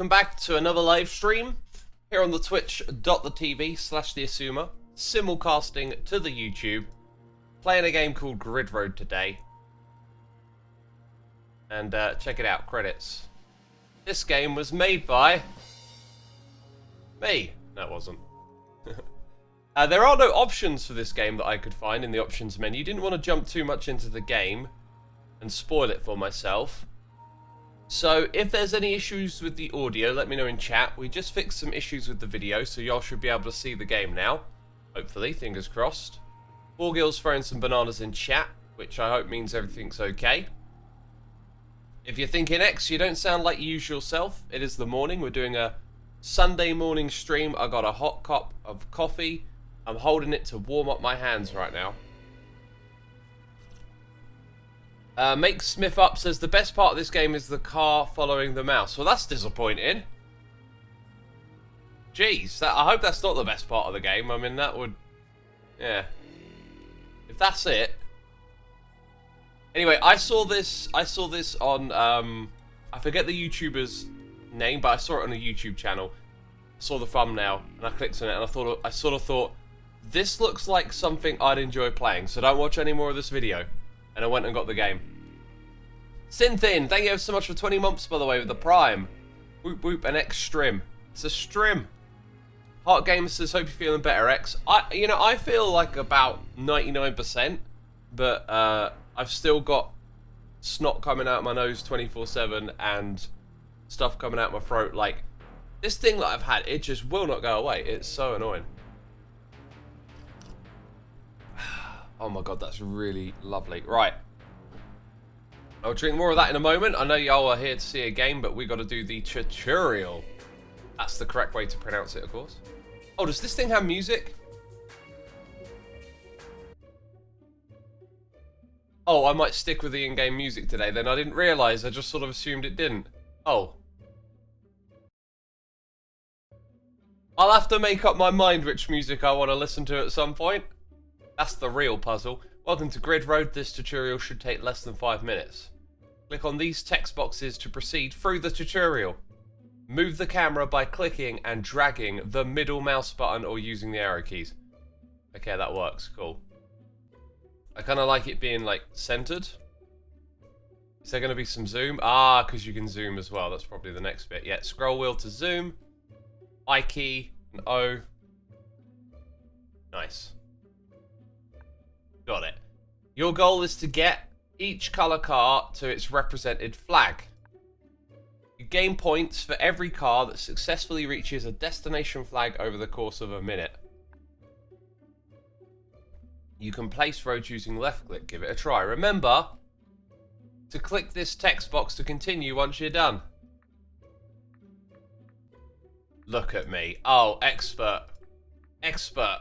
Welcome back to another live stream here on the twitch.tv/the Xisuma, simulcasting to the YouTube, playing a game called GridRoad today. And check it out, credits. This game was made by me. No, it wasn't. There are no options for this game that I could find in the options menu. Didn't want to jump too much into the game and spoil it for myself. So if there's any issues with the audio, let me know in chat. We just fixed some issues with the video, so y'all should be able to see the game now. Hopefully, fingers crossed. Borgil's throwing some bananas in chat, which I hope means everything's okay. If you're thinking, X, you don't sound like your usual self. It is the morning. We're doing a Sunday morning stream. I got a hot cup of coffee. I'm holding it to warm up my hands right now. Make Smith Up says the best part of this game is the car following the mouse. Well, that's disappointing. Jeez, I hope that's not the best part of the game. I mean, that would... yeah. If that's it... Anyway, I saw this on... I forget the YouTuber's name, but I saw it on a YouTube channel. I saw the thumbnail, and I clicked on it, and I sort of thought, this looks like something I'd enjoy playing, so don't watch any more of this video. And I went and got the game. Synthin, thank you so much for 20 months, by the way, with the Prime. Whoop whoop, an X strim. It's a strim. Heart Gamer says, hope you're feeling better, X. I feel like about 99%, but I've still got snot coming out my nose 24/7 and stuff coming out my throat. Like, this thing that I've had, it just will not go away. It's so annoying. Oh my god, that's really lovely. Right. I'll drink more of that in a moment. I know y'all are here to see a game, but we got to do the tutorial. That's the correct way to pronounce it, of course. Oh, does this thing have music? Oh, I might stick with the in-game music today then. I didn't realise. I just sort of assumed it didn't. Oh. I'll have to make up my mind which music I want to listen to at some point. That's the real puzzle. Welcome to GridRoad. This tutorial should take less than 5 minutes. Click on these text boxes to proceed through the tutorial. Move the camera by clicking and dragging the middle mouse button or using the arrow keys. Okay, that works. Cool. I kind of like it being, like, centered. Is there going to be some zoom? Ah, because you can zoom as well. That's probably the next bit. Yeah, scroll wheel to zoom. I key and O. Nice. Got it. Your goal is to get each colour car to its represented flag. You gain points for every car that successfully reaches a destination flag over the course of a minute. You can place roads using left click. Give it a try. Remember to click this text box to continue once you're done. Look at me. Oh, expert. Expert.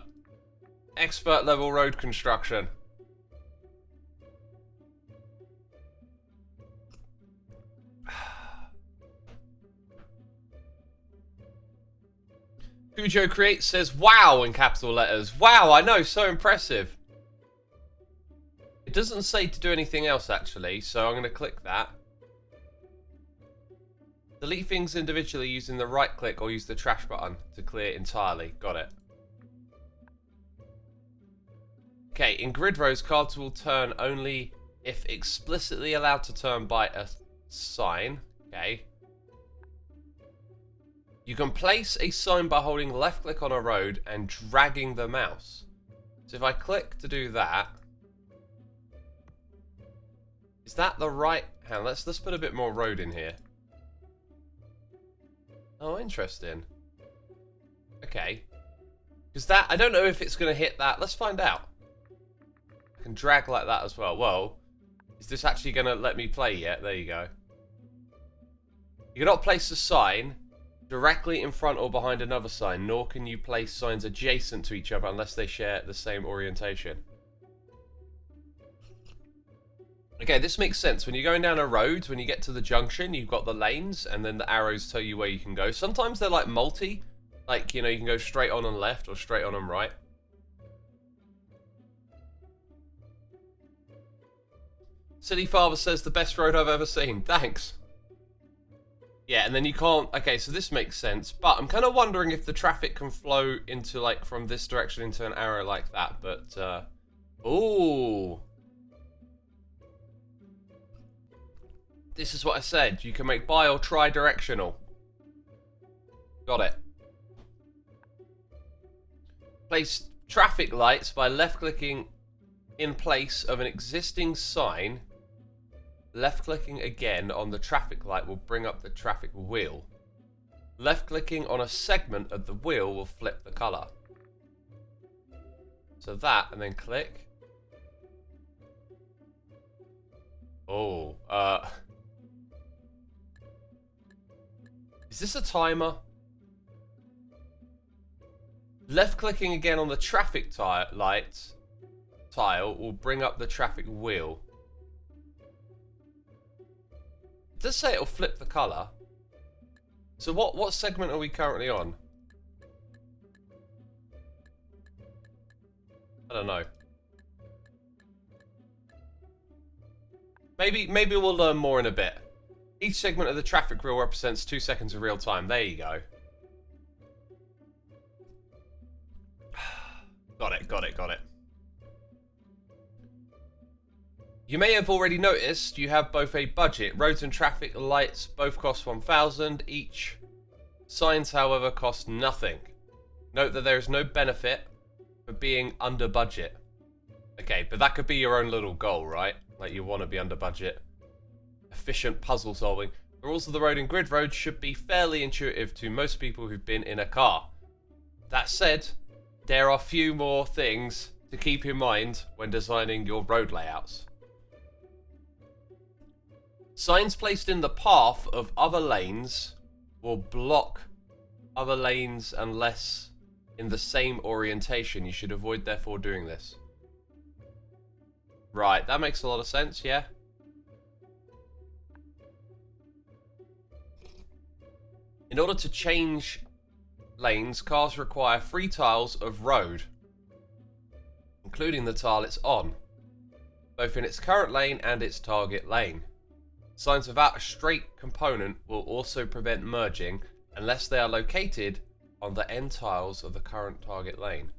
Expert level road construction. Cujo Creates says, wow, in capital letters. Wow, I know, so impressive. It doesn't say to do anything else, actually, so I'm going to click that. Delete things individually using the right click or use the trash button to clear entirely. Got it. Okay, in GridRoads, cards will turn only if explicitly allowed to turn by a sign. Okay. You can place a sign by holding left click on a road and dragging the mouse. So if I click to do that, is that the right hand? Let's put a bit more road in here. Oh, interesting. Okay. Because that, I don't know if it's going to hit that. Let's find out. I can drag like that as well. Whoa. Is this actually going to let me play yet? There you go. You cannot place a sign directly in front or behind another sign, nor can you place signs adjacent to each other unless they share the same orientation. Okay, this makes sense. When you're going down a road, when you get to the junction, you've got the lanes, and then the arrows tell you where you can go. Sometimes they're like multi, like, you know, you can go straight on and left or straight on and right. Silly Father says, the best road I've ever seen. Thanks. Yeah, and then you can't... Okay, so this makes sense. But I'm kind of wondering if the traffic can flow into, like, from this direction into an arrow like that. But, ooh. This is what I said. You can make bi or tri-directional. Got it. Place traffic lights by left-clicking in place of an existing sign. Left-clicking again on the traffic light will bring up the traffic wheel. Left-clicking on a segment of the wheel will flip the color. So that, and then click. Oh, is this a timer? Left-clicking again on the traffic light tile will bring up the traffic wheel. It does say it'll flip the color. So what segment are we currently on? I don't know. Maybe we'll learn more in a bit. Each segment of the traffic wheel represents 2 seconds of real time. There you go. Got it. You may have already noticed you have both a budget. Roads and traffic lights both cost 1,000 each. Signs, however, cost nothing. Note that there is no benefit for being under budget. Okay, but that could be your own little goal, right? Like, you want to be under budget. Efficient puzzle solving. The rules of the road in GridRoad should be fairly intuitive to most people who've been in a car. That said, there are few more things to keep in mind when designing your road layouts. Signs placed in the path of other lanes will block other lanes unless in the same orientation. You should avoid therefore doing this. Right, that makes a lot of sense, yeah. In order to change lanes, cars require 3 tiles of road, including the tile it's on, both in its current lane and its target lane. Signs without a straight component will also prevent merging unless they are located on the end tiles of the current target lane.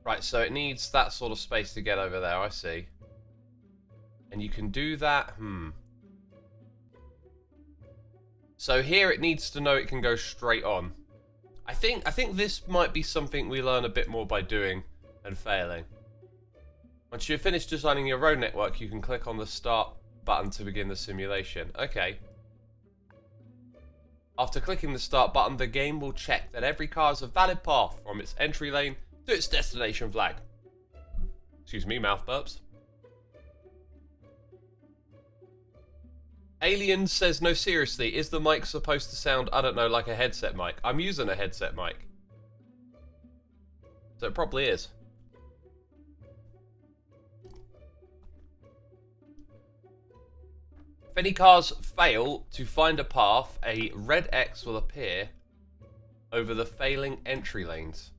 Right, so it needs that sort of space to get over there, I see. And you can do that, So here it needs to know it can go straight on. I think this might be something we learn a bit more by doing and failing. Once you've finished designing your road network, you can click on the start button to begin the simulation. Okay. After clicking the start button, the game will check that every car has a valid path from its entry lane to its destination flag. Excuse me, mouth burps. Alien says, no, seriously, is the mic supposed to sound, I don't know, like a headset mic? I'm using a headset mic. So it probably is. If any cars fail to find a path, a red X will appear over the failing entry lanes.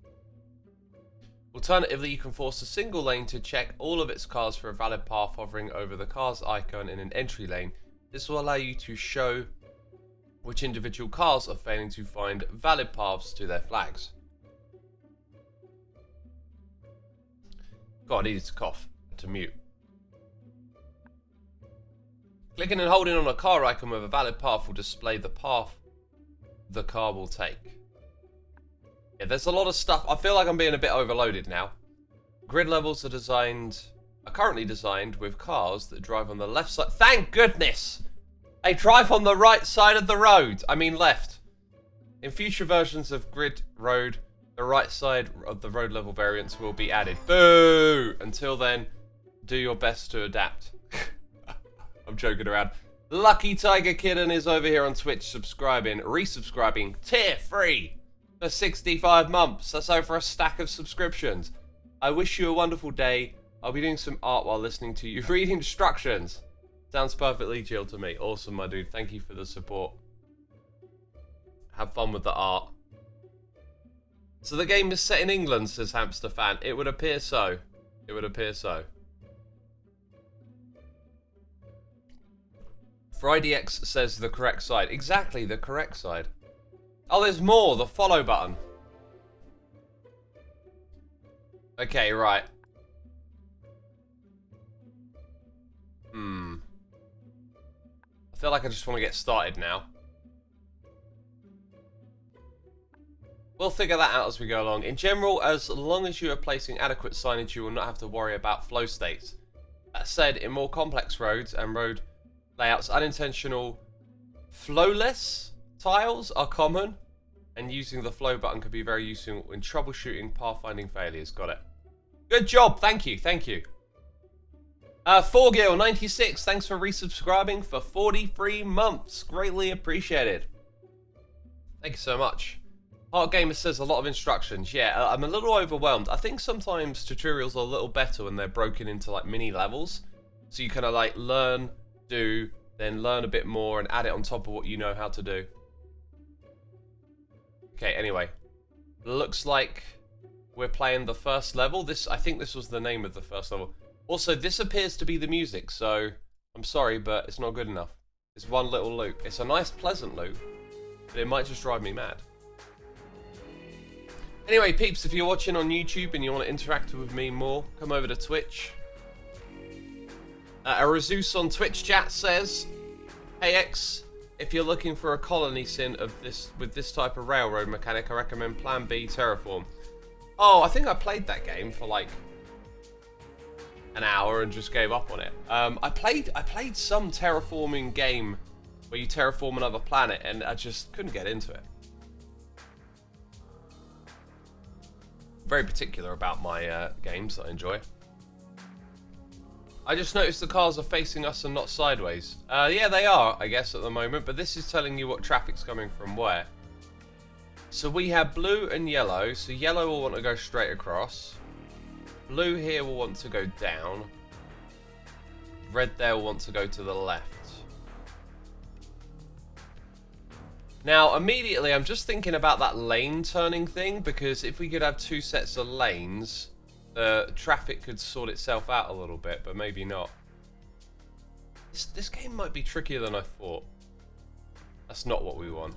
Alternatively, you can force a single lane to check all of its cars for a valid path, hovering over the car's icon in an entry lane. This will allow you to show which individual cars are failing to find valid paths to their flags. God, I needed to cough to mute. Clicking and holding on a car icon with a valid path will display the path the car will take. Yeah, there's a lot of stuff. I feel like I'm being a bit overloaded now. Grid levels are currently designed with cars that drive on the left side. Thank goodness! They drive on the right side of the road. I mean left. In future versions of GridRoad, the right side of the road level variants will be added. Boo! Until then, do your best to adapt. I'm joking around. Lucky Tiger Kidden is over here on Twitch subscribing, resubscribing, tier 3 for 65 months. That's over a stack of subscriptions. I wish you a wonderful day. I'll be doing some art while listening to you read instructions. Sounds perfectly chill to me. Awesome, my dude. Thank you for the support. Have fun with the art. So the game is set in England, says Hamster Fan. It would appear so. It would appear so. FridayX says the correct side. Exactly, the correct side. Oh, there's more. The follow button. Okay, right. I feel like I just want to get started now. We'll figure that out as we go along. In general, as long as you are placing adequate signage, you will not have to worry about flow states. That said, in more complex roads and road layouts, unintentional flowless tiles are common, and using the flow button could be very useful in troubleshooting pathfinding failures. Got it. Good job. Thank you. Thank you. 4Gil96, thanks for resubscribing for 43 months. Greatly appreciated. Thank you so much. Heart Gamer says a lot of instructions. Yeah, I'm a little overwhelmed. I think sometimes tutorials are a little better when they're broken into like mini levels. So you kind of like learn, do, then learn a bit more and add it on top of what you know how to do. Okay, anyway. Looks like we're playing the first level. I think this was the name of the first level. Also, this appears to be the music, so I'm sorry, but it's not good enough. It's one little loop. It's a nice, pleasant loop, but it might just drive me mad. Anyway, peeps, if you're watching on YouTube and you want to interact with me more, come over to Twitch. Arazus on Twitch chat says, "Hey X, if you're looking for a colony sim with this type of railroad mechanic, I recommend Plan B Terraform." Oh, I think I played that game for like an hour and just gave up on it. I played some terraforming game where you terraform another planet, and I just couldn't get into it. Very particular about my games that I enjoy. I just noticed the cars are facing us and not sideways. Yeah, they are, I guess, at the moment, but this is telling you what traffic's coming from where. So we have blue and yellow, so yellow will want to go straight across. Blue here will want to go down. Red there will want to go to the left. Now, immediately, I'm just thinking about that lane turning thing, because if we could have two sets of lanes, the traffic could sort itself out a little bit, but maybe not. This game might be trickier than I thought. That's not what we want.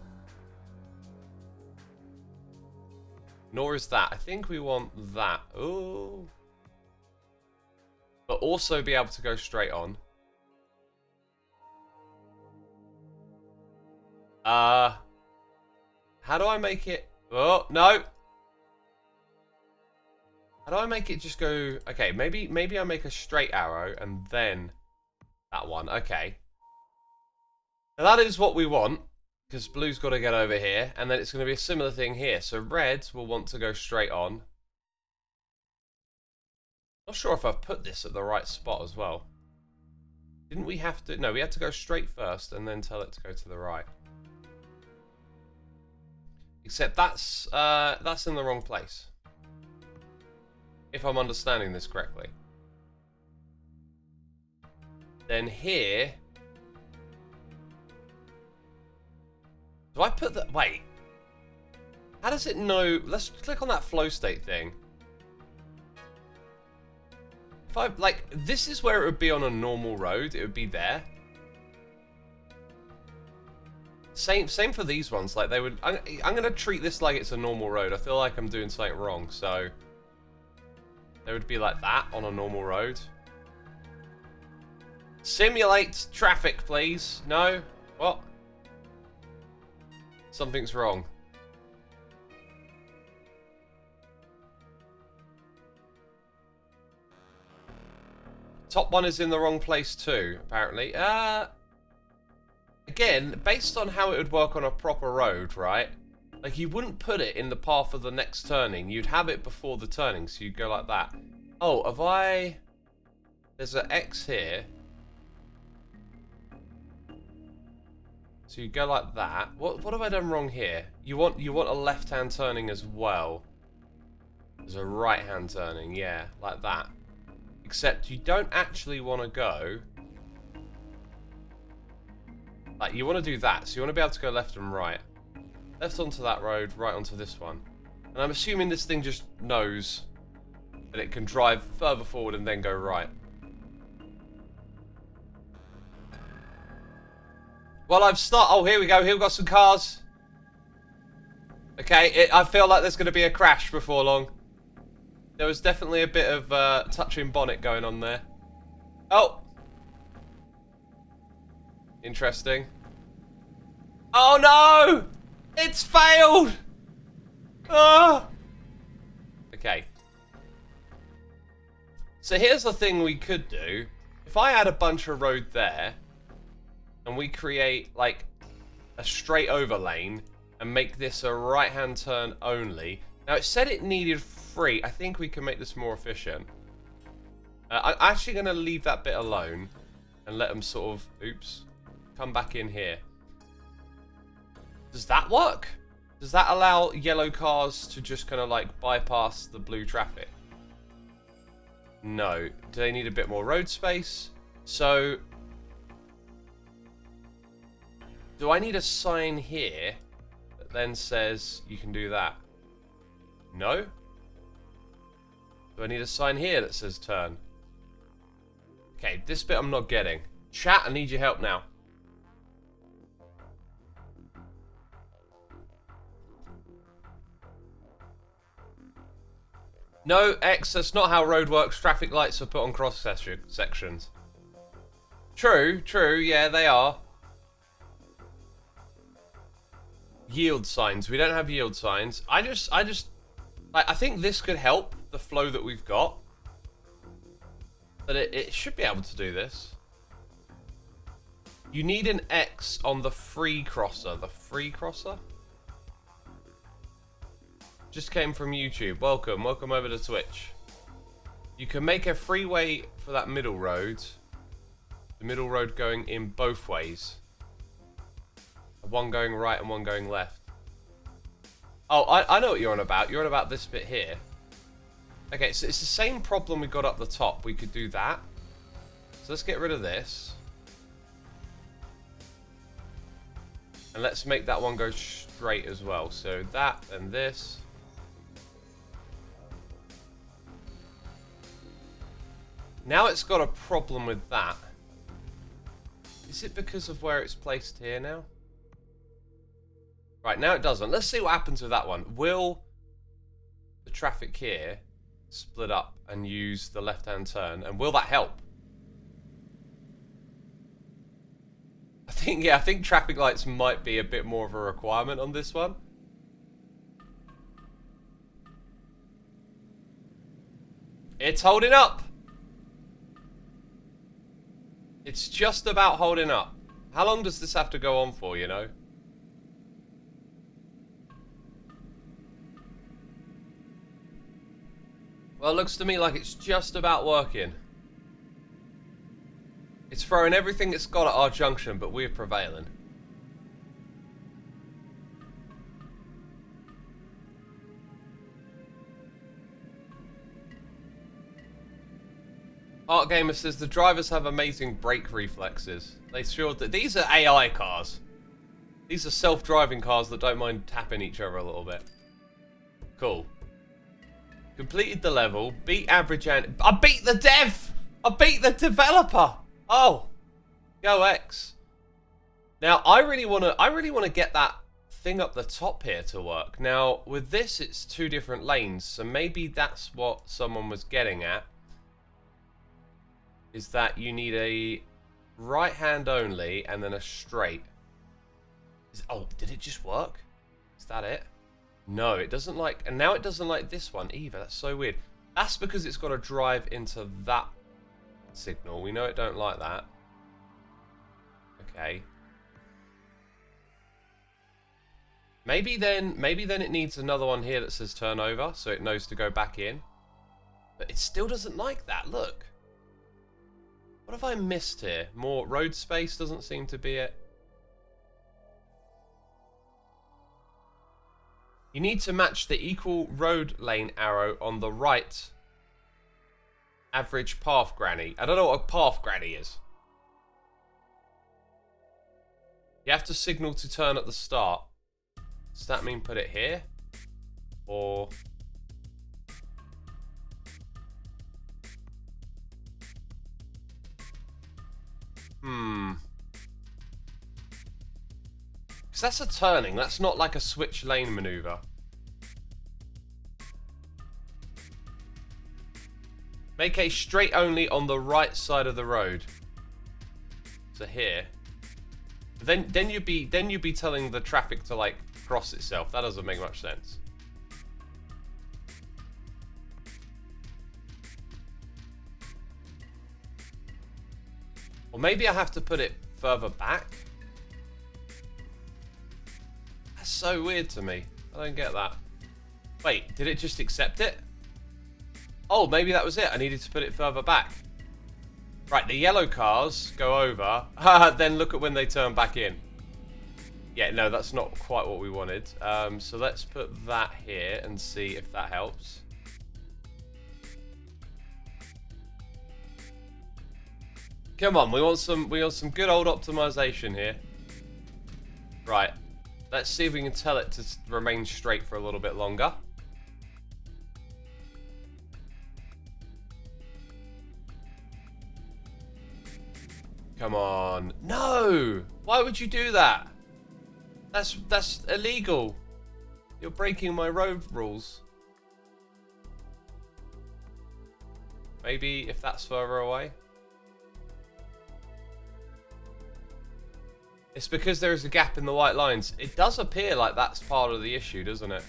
Nor is that. I think we want that. Ooh. But also be able to go straight on. How do I make it? Oh, no. How do I make it just go? Okay, maybe I make a straight arrow and then that one. Okay. Now that is what we want, because blue's got to get over here, and then it's going to be a similar thing here. So red will want to go straight on. Not sure if I've put this at the right spot as well. Didn't we have to? No, we had to go straight first and then tell it to go to the right. Except that's in the wrong place. If I'm understanding this correctly. Then here... Do I put that... Wait. How does it know... Let's click on that flow state thing. If I... Like, this is where it would be on a normal road. It would be there. Same for these ones. Like, they would... I'm going to treat this like it's a normal road. I feel like I'm doing something wrong, so... They would be like that on a normal road. Simulate traffic, please. No? What? Something's wrong. Top one is in the wrong place too, apparently. Again, based on how it would work on a proper road, right? Like, you wouldn't put it in the path of the next turning. You'd have it before the turning, so you'd go like that. Oh, have I... There's an X here. So you go like that. What have I done wrong here? You want a left-hand turning as well. There's a right-hand turning, yeah, like that. Except you don't actually want to go... Like, you want to do that, so you want to be able to go left and right. Left onto that road, right onto this one. And I'm assuming this thing just knows that it can drive further forward and then go right. Well, oh, here we go. Here we've got some cars. Okay, I feel like there's going to be a crash before long. There was definitely a bit of touching bonnet going on there. Oh. Interesting. Oh no! It's failed! Ah! Okay. So here's the thing we could do. If I add a bunch of road there, and we create, like, a straight over lane, and make this a right-hand turn only. Now, it said it needed 3. I think we can make this more efficient. I'm actually going to leave that bit alone, and let them sort of, oops, come back in here. Does that work? Does that allow yellow cars to just kind of, like, bypass the blue traffic? No. Do they need a bit more road space? So, do I need a sign here that then says you can do that? No? Do I need a sign here that says turn? Okay, this bit I'm not getting. Chat, I need your help now. No, X, that's not how road works. Traffic lights are put on cross sections. True, yeah, they are. Yield signs. We don't have yield signs. I just, like, I think this could help the flow that we've got. But it should be able to do this. You need an X on the free crosser. The free crosser? Just came from YouTube. Welcome over to Twitch. You can make a freeway for that middle road. The middle road going in both ways. One going right and one going left. Oh, I know what you're on about. You're on about this bit here. Okay, so it's the same problem we got up the top. We could do that. So let's get rid of this. And let's make that one go straight as well. So that and this. Now it's got a problem with that. Is it because of where it's placed here now? Right, now it doesn't. Let's see what happens with that one. Will the traffic here split up and use the left-hand turn? And will that help? I think traffic lights might be a bit more of a requirement on this one. It's holding up. It's just about holding up. How long does this have to go on for, you know? Well, it looks to me like it's just about working. It's throwing everything it's got at our junction, but we're prevailing. Art Gamer says the drivers have amazing brake reflexes. They sure do. These are AI cars. These are self-driving cars that don't mind tapping each other a little bit. Cool. Completed the level. Beat average and... I beat the dev! I beat the developer! Oh. Go X. Now, I really want to get that thing up the top here to work. Now, with this, it's 2 different lanes. So maybe that's what someone was getting at. Is that you need a right hand only and then a straight. Oh, did it just work? Is that it? No, it doesn't like... And now it doesn't like this one either. That's so weird. That's because it's got to drive into that signal. We know it don't like that. Okay. Maybe then it needs another one here that says turn over, so it knows to go back in. But it still doesn't like that. Look. What have I missed here? More road space doesn't seem to be it. You need to match the equal road lane arrow on the right average path granny. I don't know what a path granny is. You have to signal to turn at the start. Does that mean put it here? Or... Because that's a turning. That's not like a switch lane maneuver. Make a straight only on the right side of the road. So here. Then you'd be telling the traffic to like cross itself. That doesn't make much sense. Or maybe I have to put it further back. That's so weird to me. I don't get that. Wait, did it just accept it? Oh, maybe that was it. I needed to put it further back. Right, the yellow cars go over. Then look at when they turn back in. Yeah, no, that's not quite what we wanted. So let's put that here and see if that helps. Come on, we want some good old optimization here. Right. Let's see if we can tell it to remain straight for a little bit longer. Come on. No! Why would you do that? That's illegal. You're breaking my road rules. Maybe if that's further away. It's because there is a gap in the white lines. It does appear like that's part of the issue, doesn't it?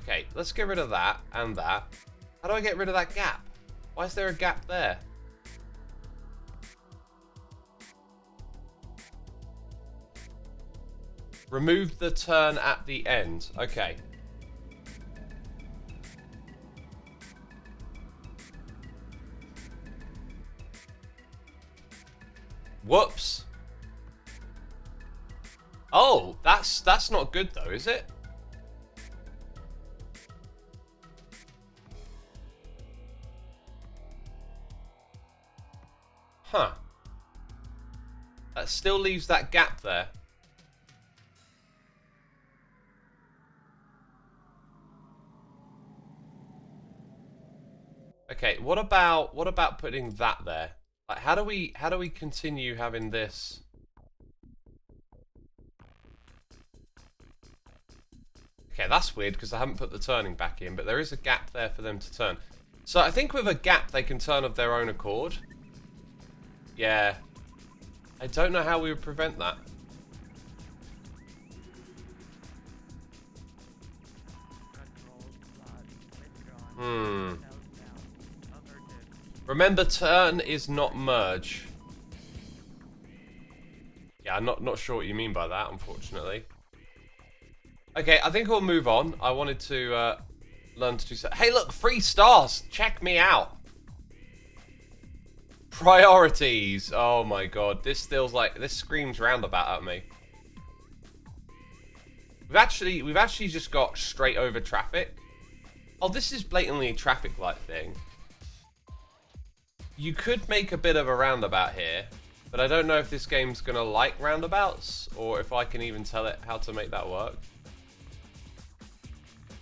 Okay, let's get rid of that and that. How do I get rid of that gap? Why is there a gap there? Remove the turn at the end. Okay. Whoops. Oh, that's not good though, is it? Huh. That still leaves that gap there. Okay, what about putting that there? Like, how do we continue having this? Okay, that's weird because I haven't put the turning back in, but there is a gap there for them to turn. So I think with a gap they can turn of their own accord. Yeah. I don't know how we would prevent that. Remember, turn is not merge. Yeah, I'm not sure what you mean by that, unfortunately. Okay, I think we'll move on. I wanted to learn to do so. Hey, look, 3 stars. Check me out. Priorities. Oh my god, this screams roundabout at me. We've actually just got straight over traffic. Oh, this is blatantly a traffic light thing. You could make a bit of a roundabout here, but I don't know if this game's gonna like roundabouts, or if I can even tell it how to make that work.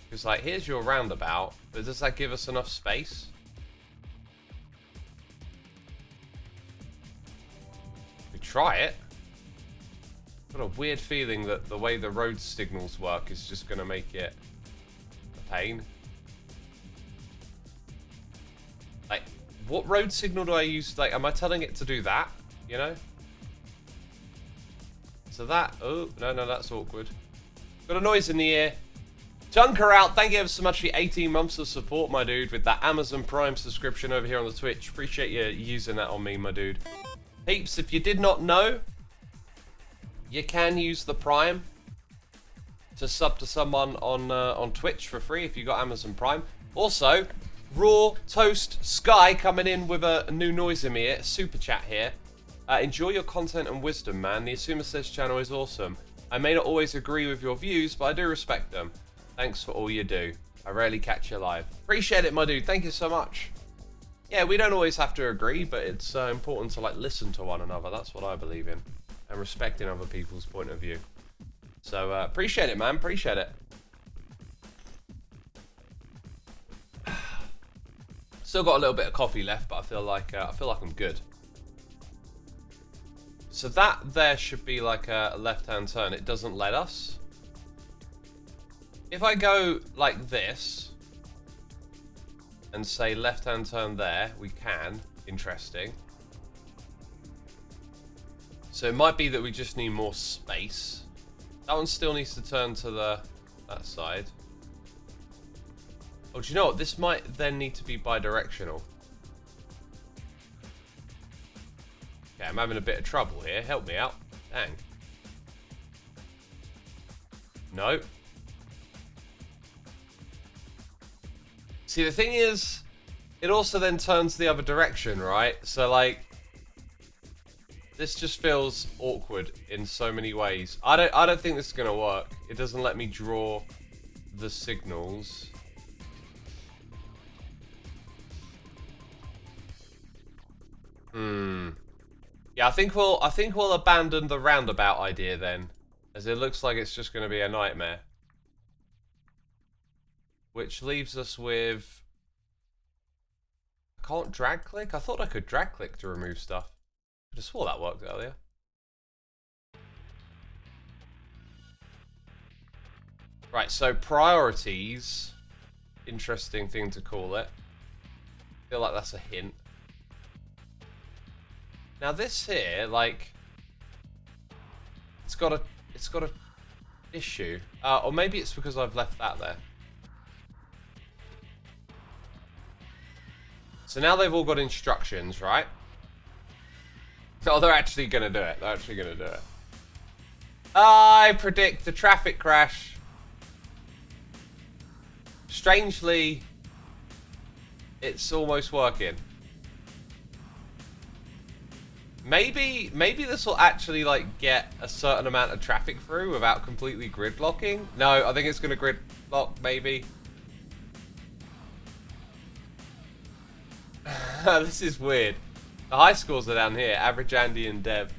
Because, like, here's your roundabout, but does that give us enough space? We try it. Got a weird feeling that the way the road signals work is just gonna make it a pain. Like, what road signal do I use? Like, am I telling it to do that? You know? So that... Oh, no, that's awkward. Got a noise in the ear. Junker out. Thank you ever so much for 18 months of support, my dude, with that Amazon Prime subscription over here on the Twitch. Appreciate you using that on me, my dude. Peeps, if you did not know, you can use the Prime to sub to someone on Twitch for free if you got Amazon Prime. Also, Raw Toast Sky coming in with a new noise in my ear. Super chat here. Enjoy your content and wisdom, man. The Xisuma Says channel is awesome. I may not always agree with your views, but I do respect them. Thanks for all you do. I rarely catch you live. Appreciate it, my dude. Thank you so much. Yeah, we don't always have to agree, but it's important to, like, listen to one another. That's what I believe in. And respecting other people's point of view. So, appreciate it, man. Appreciate it. Still got a little bit of coffee left, but I feel like I'm good. So that there should be like a left-hand turn. It doesn't let us. If I go like this and say left-hand turn there, we can. Interesting. So it might be that we just need more space. That one still needs to turn to that side. Oh, do you know what? This might then need to be bi-directional. Okay, I'm having a bit of trouble here. Help me out. Dang. No. See, the thing is, it also then turns the other direction, right? So, like, this just feels awkward in so many ways. I don't think this is gonna work. It doesn't let me draw the signals. Yeah, I think we'll abandon the roundabout idea then, as it looks like it's just gonna be a nightmare. Which leaves us with... I can't drag click? I thought I could drag click to remove stuff. I just swore that worked earlier. Right, so priorities. Interesting thing to call it. I feel like that's a hint. Now this here, like, it's got a issue. Or maybe it's because I've left that there. So now they've all got instructions, right? Oh, they're actually gonna do it. They're actually gonna do it. I predict a traffic crash. Strangely, it's almost working. Maybe this will actually, like, get a certain amount of traffic through without completely gridlocking. No, I think it's gonna gridlock, maybe. This is weird. The high scores are down here. Average, Andy, and Dev.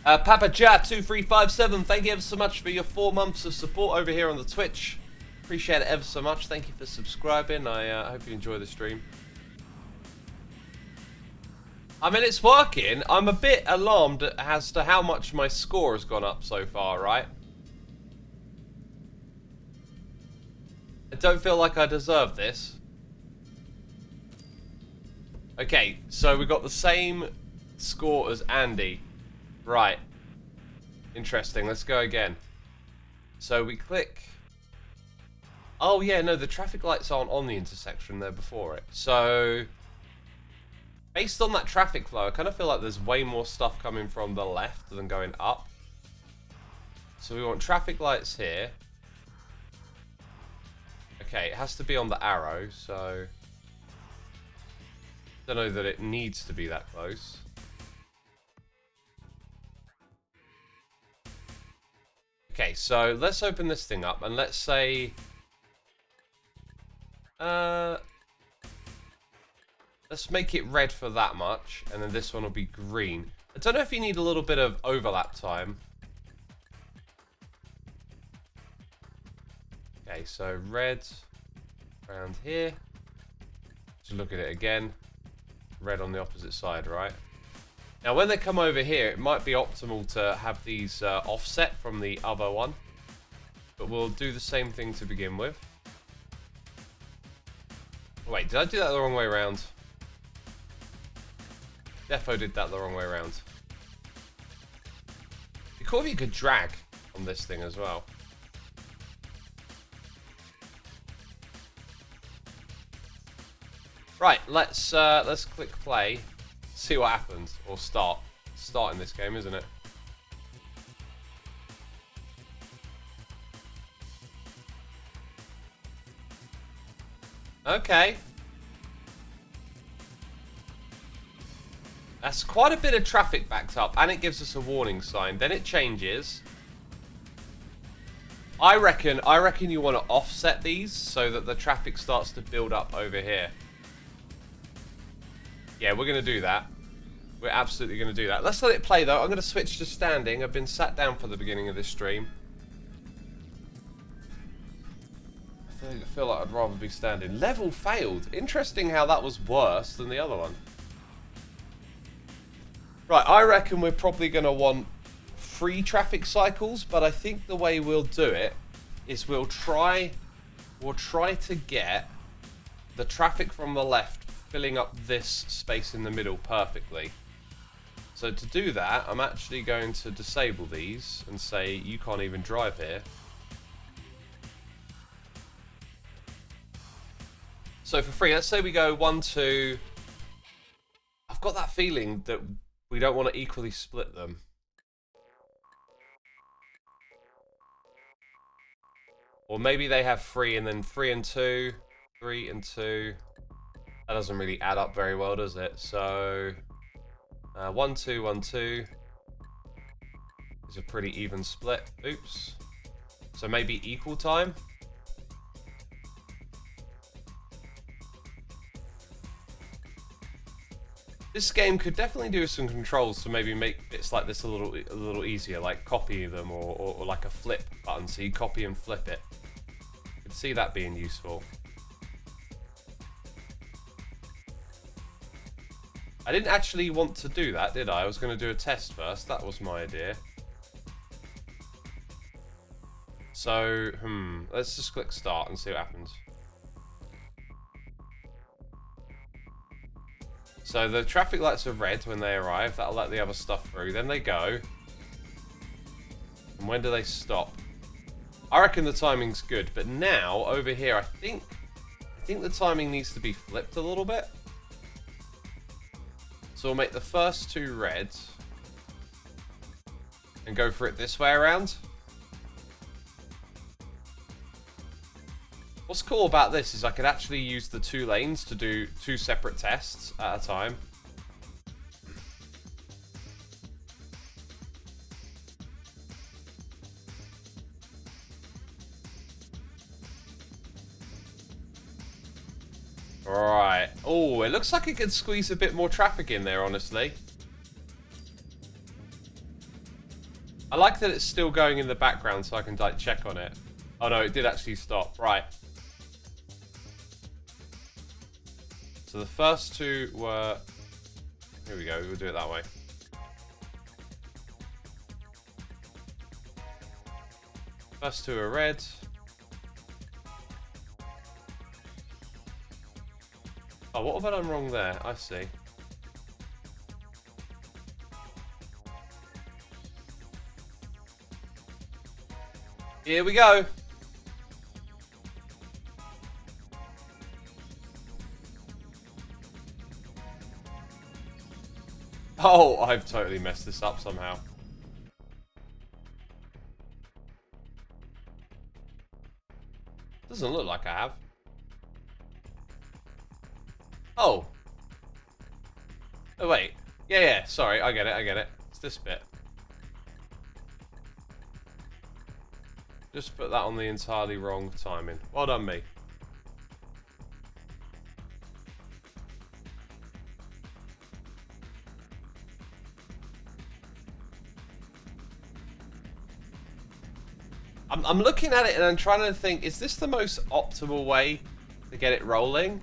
Papa Jat 2357, thank you ever so much for your 4 months of support over here on the Twitch. Appreciate it ever so much. Thank you for subscribing. I hope you enjoy the stream. I mean, it's working. I'm a bit alarmed as to how much my score has gone up so far, right? I don't feel like I deserve this. Okay, so we got the same score as Andy. Right. Interesting. Let's go again. So we click... Oh, yeah, no, the traffic lights aren't on the intersection. They're before it. So... based on that traffic flow, I kind of feel like there's way more stuff coming from the left than going up. So we want traffic lights here. Okay, it has to be on the arrow, so... I don't know that it needs to be that close. Okay, so let's open this thing up and let's say... let's make it red for that much, and then this one will be green. I don't know if you need a little bit of overlap time. Okay, so red around here. So look at it again. Red on the opposite side, right? Now when they come over here, it might be optimal to have these offset from the other one. But we'll do the same thing to begin with. Wait, did I do that the wrong way around? Defo did that the wrong way around. It'd be cool if you could drag on this thing as well. Right, let's click play, see what happens, or start. Start in this game, isn't it? Okay. That's quite a bit of traffic backed up, and it gives us a warning sign. Then it changes. I reckon you want to offset these so that the traffic starts to build up over here. Yeah, we're going to do that. We're absolutely going to do that. Let's let it play, though. I'm going to switch to standing. I've been sat down for the beginning of this stream. I feel like I'd rather be standing. Level failed. Interesting how that was worse than the other one. Right, I reckon we're probably going to want 3 traffic cycles, but I think the way we'll do it is we'll try to get the traffic from the left filling up this space in the middle perfectly. So to do that, I'm actually going to disable these and say you can't even drive here. So for free, let's say we go 1, 2. I've got that feeling that we don't want to equally split them. Or maybe they have 3 and then 3 and 2, 3 and 2. That doesn't really add up very well, does it? So 1, 2, 1, 2 is a pretty even split. Oops. So maybe equal time. This game could definitely do some controls to maybe make bits like this a little easier, like copy them or like a flip button, so you copy and flip it. I could see that being useful. I didn't actually want to do that, did I? I was going to do a test first. That was my idea. So, let's just click start and see what happens. So the traffic lights are red when they arrive. That'll let the other stuff through. Then they go. And when do they stop? I reckon the timing's good. But now, over here, I think the timing needs to be flipped a little bit. So we'll make the first 2 red. And go for it this way around. What's cool about this is I could actually use the 2 lanes to do 2 separate tests at a time. Alright. Oh, it looks like it could squeeze a bit more traffic in there, honestly. I like that it's still going in the background so I can like check on it. Oh no, it did actually stop. Right. So the first 2 were... Here we go, we'll do it that way. First 2 are red. Oh, what have I done wrong there? I see. Here we go. Oh, I've totally messed this up somehow. Doesn't look like I have. Oh. Oh, wait. Yeah, sorry. I get it. It's this bit. Just put that on the entirely wrong timing. Well done, me. I'm looking at it and I'm trying to think, is this the most optimal way to get it rolling?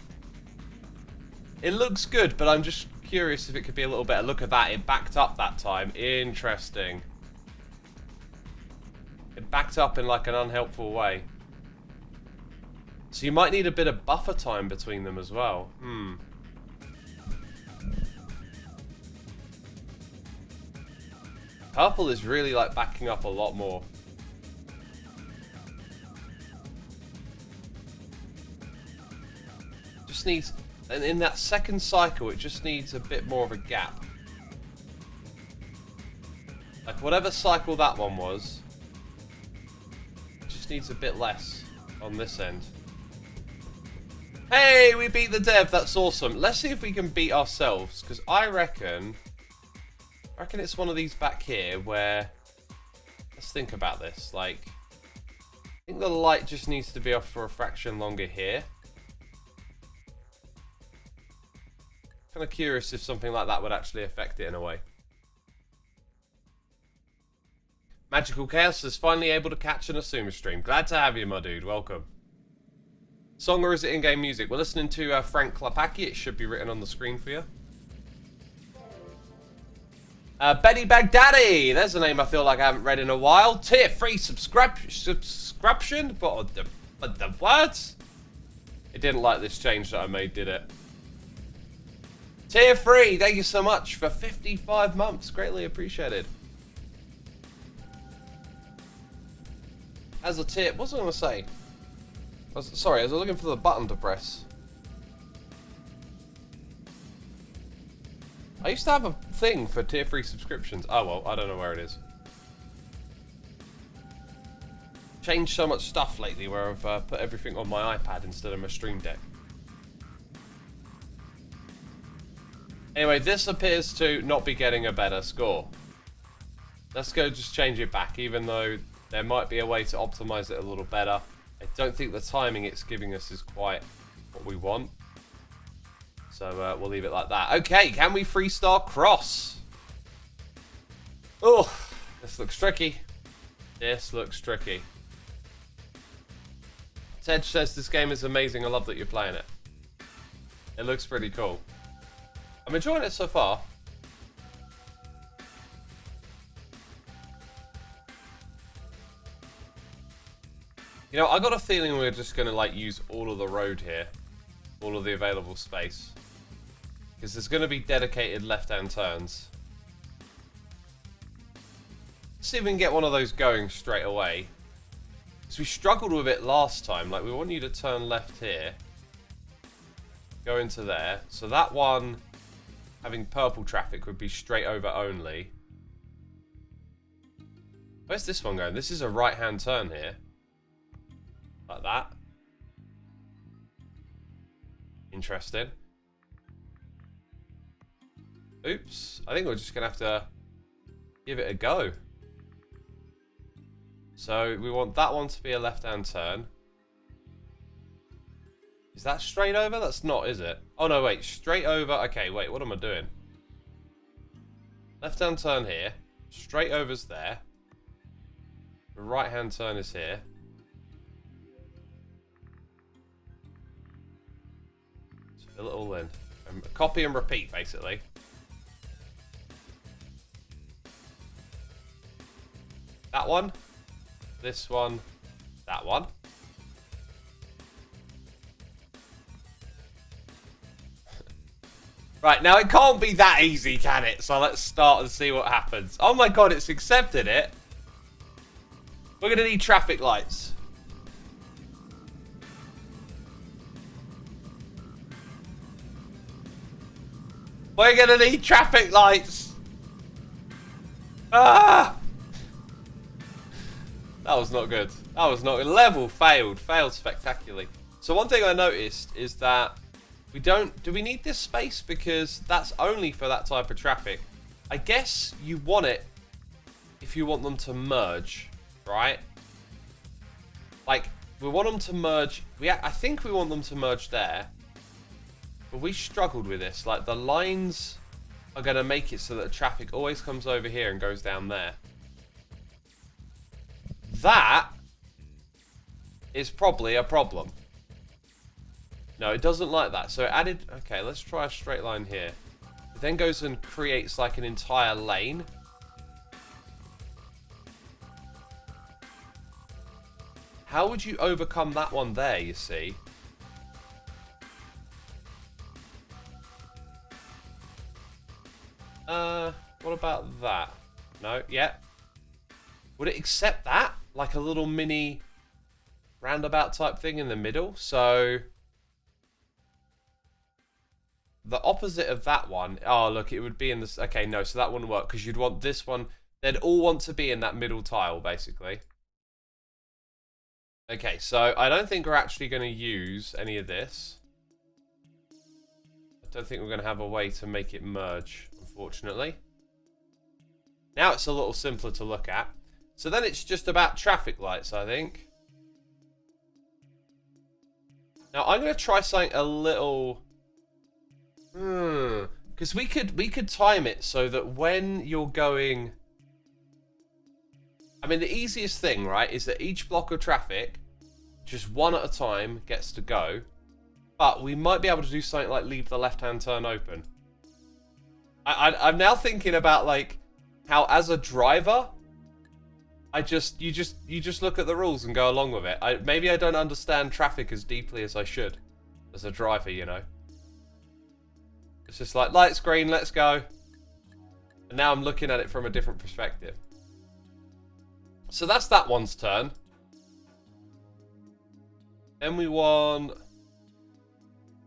It looks good, but I'm just curious if it could be a little better. Look at that, it backed up that time. Interesting. It backed up in like an unhelpful way. So you might need a bit of buffer time between them as well. Purple is really like backing up a lot more. Just needs, and in that second cycle, it just needs a bit more of a gap. Like whatever cycle that one was, it just needs a bit less on this end. Hey, we beat the dev. That's awesome. Let's see if we can beat ourselves, because I reckon it's one of these back here where, let's think about this. Like, I think the light just needs to be off for a fraction longer here. Kind of curious if something like that would actually affect it in a way. Magical Chaos is finally able to catch an Xisuma stream. Glad to have you, my dude. Welcome. Song or is it in-game music? We're listening to Frank Klapaki. It should be written on the screen for you. Benny Baghdadi. There's a name I feel like I haven't read in a while. Tier 3 subscription? But the words? It didn't like this change that I made, did it? Tier 3, thank you so much for 55 months. Greatly appreciated. As a tier, what was I going to say? Sorry, I was looking for the button to press. I used to have a thing for tier 3 subscriptions. Oh well, I don't know where it is. Changed so much stuff lately where I've put everything on my iPad instead of my Stream Deck. Anyway, this appears to not be getting a better score. Let's go just change it back, even though there might be a way to optimize it a little better. I don't think the timing it's giving us is quite what we want. So we'll leave it like that. Okay, can we freestyle cross? Oh, this looks tricky. This looks tricky. Ted says this game is amazing. I love that you're playing it. It looks pretty cool. I'm enjoying it so far. You know, I got a feeling we're just going to like use all of the road here. All of the available space. Because there's going to be dedicated left-hand turns. Let's see if we can get one of those going straight away. Because we struggled with it last time. Like, we want you to turn left here. Go into there. So that one, having purple traffic, would be straight over only. Where's this one going? This is a right-hand turn here. Like that. Interesting. Oops. I think we're just going to have to give it a go. So we want that one to be a left-hand turn. Is that straight over? That's not, is it? Oh no, wait. Straight over. Okay, wait. What am I doing? Left-hand turn here. Straight over's there. The right-hand turn is here. Just fill it all in. Copy and repeat, basically. That one. This one. That one. Right, now it can't be that easy, can it? So let's start and see what happens. Oh my god, it's accepted it. We're going to need traffic lights. We're going to need traffic lights. Ah! That was not good. That was not good. Level failed. Failed spectacularly. So one thing I noticed is that we don't... Do we need this space? Because that's only for that type of traffic. I guess you want it if you want them to merge, right? Like, we want them to merge... I think we want them to merge there. But we struggled with this. Like, the lines are going to make it so that the traffic always comes over here and goes down there. That is probably a problem. No, it doesn't like that. So it added... Okay, let's try a straight line here. It then goes and creates like an entire lane. How would you overcome that one there, you see? What about that? No, yeah. Would it accept that? Like a little mini roundabout type thing in the middle? So the opposite of that one. Oh, look, it would be in this. Okay, no, so that wouldn't work because you'd want this one. They'd all want to be in that middle tile, basically. Okay, so I don't think we're actually going to use any of this. I don't think we're going to have a way to make it merge, unfortunately. Now it's a little simpler to look at. So then it's just about traffic lights, I think. Now I'm going to try something a little... Because we could time it so that when you're going... I mean, the easiest thing, right, is that each block of traffic, just one at a time, gets to go. But we might be able to do something like leave the left-hand turn open. I'm now thinking about, like, how as a driver, you just look at the rules and go along with it. Maybe I don't understand traffic as deeply as I should as a driver, you know. It's just like, lights green, let's go. And now I'm looking at it from a different perspective. So that's that one's turn. Then we won...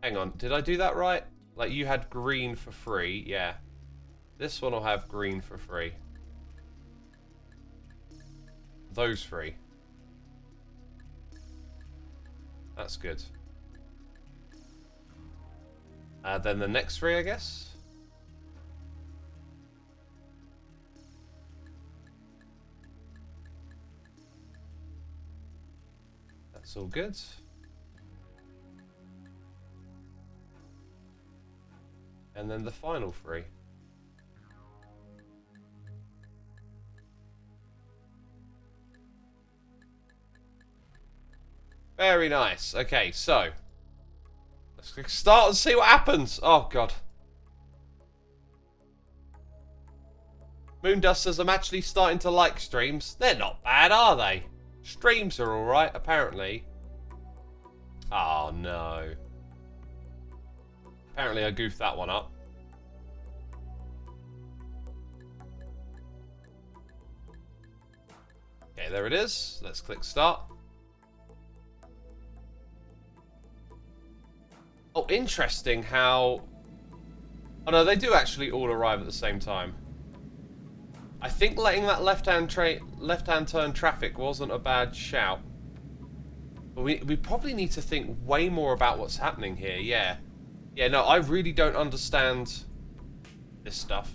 Hang on, did I do that right? Like, you had green for free, yeah. This one will have green for free. Those three. That's good. Then the next three, I guess. That's all good. And then the final three. Very nice. Okay, so let's start and see what happens. Oh god. Moondust says, I'm actually starting to like streams. They're not bad, are they? Streams are alright, apparently. Oh no. Apparently I goofed that one up. Okay, there it is. Let's click start. Oh, interesting how... Oh no, they do actually all arrive at the same time. I think letting that left-hand turn traffic wasn't a bad shout. But we probably need to think way more about what's happening here, yeah. Yeah, no, I really don't understand this stuff.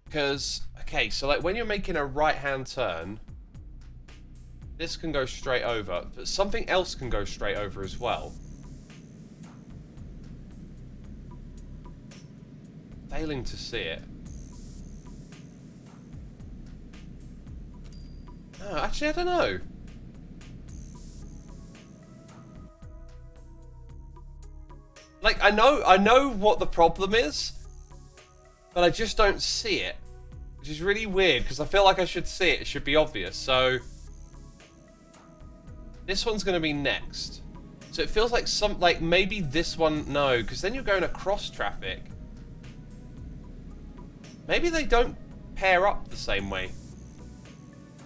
Because, okay, so like when you're making a right-hand turn, this can go straight over, but something else can go straight over as well. Failing to see it. No, actually, I don't know. Like, I know what the problem is, but I just don't see it. Which is really weird, because I feel like I should see it. It should be obvious, so... This one's going to be next. So it feels like maybe this one, no, because then you're going across traffic. Maybe they don't pair up the same way.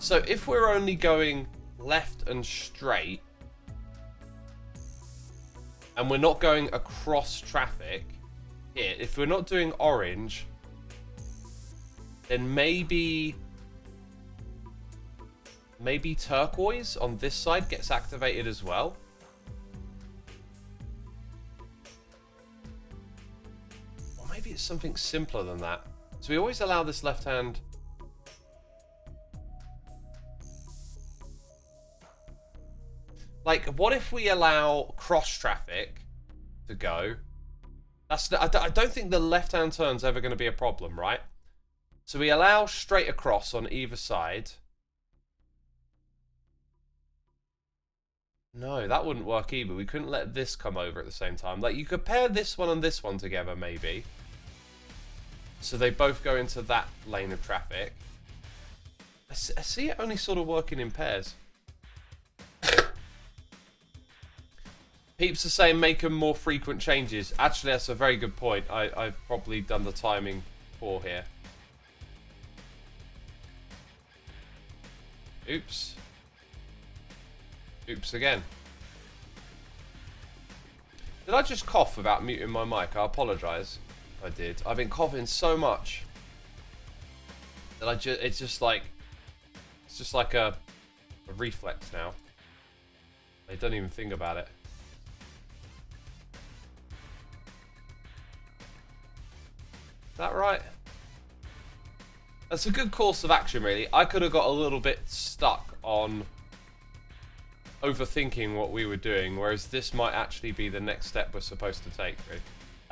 So if we're only going left and straight, and we're not going across traffic, here, if we're not doing orange, then maybe turquoise on this side gets activated as well. Or maybe it's something simpler than that. So we always allow this left hand. Like, what if we allow cross traffic to go? I don't think the left hand turn's ever going to be a problem, right? So we allow straight across on either side. No, that wouldn't work either. We couldn't let this come over at the same time. Like, you could pair this one and this one together, maybe. So they both go into that lane of traffic. I see it only sort of working in pairs. Peeps are saying make them more frequent changes. Actually, that's a very good point. I've probably done the timing poor here. Oops. Oops again. Did I just cough without muting my mic? I apologise if I did. I've been coughing so much that it's just like a reflex now. I don't even think about it. Is that right? That's a good course of action, really. I could have got a little bit stuck on overthinking what we were doing, whereas this might actually be the next step we're supposed to take. Really.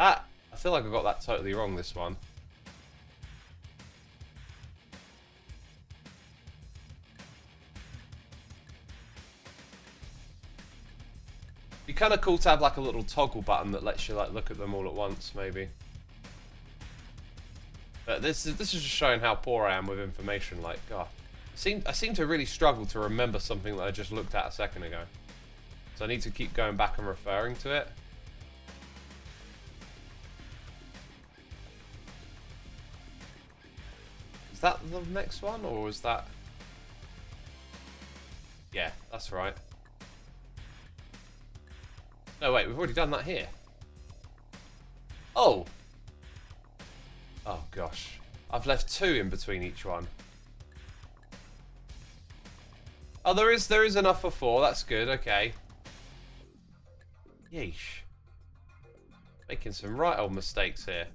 I feel like I got that totally wrong, this one. It'd be kind of cool to have like a little toggle button that lets you like look at them all at once, maybe. But this is just showing how poor I am with information. Like, God, I seem to really struggle to remember something that I just looked at a second ago. So I need to keep going back and referring to it. Is that the next one, or is that... Yeah, that's right. No, wait, we've already done that here. Oh! Oh, gosh. I've left 2 in between each one. Oh, there is enough for 4. That's good, okay. Yeesh. Making some right old mistakes here.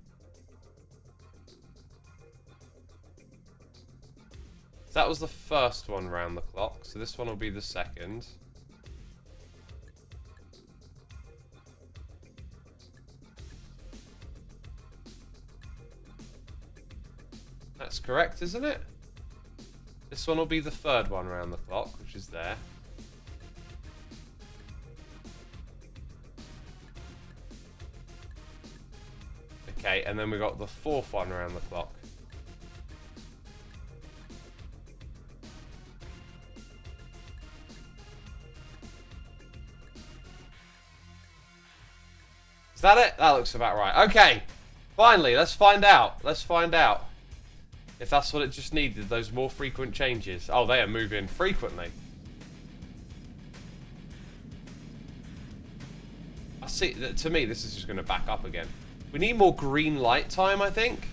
So that was the first one round the clock, so this one will be the second. That's correct, isn't it? This one will be the third one round the clock, which is there. Okay, and then we got the 4th one around the clock. Is that it? That looks about right. Okay, finally, let's find out. Let's find out if that's what it just needed, those more frequent changes. Oh, they are moving frequently. I see. To me, this is just going to back up again. We need more green light time, I think.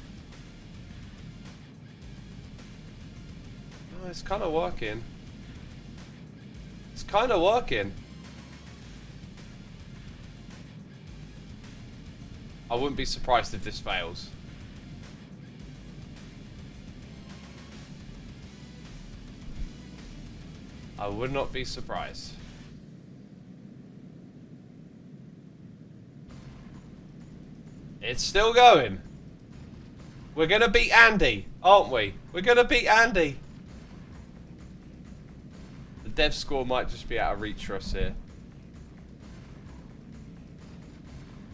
Oh, it's kind of working. It's kind of working. I wouldn't be surprised if this fails. I would not be surprised. It's still going. We're going to beat Andy, aren't we? We're going to beat Andy. The dev score might just be out of reach for us here.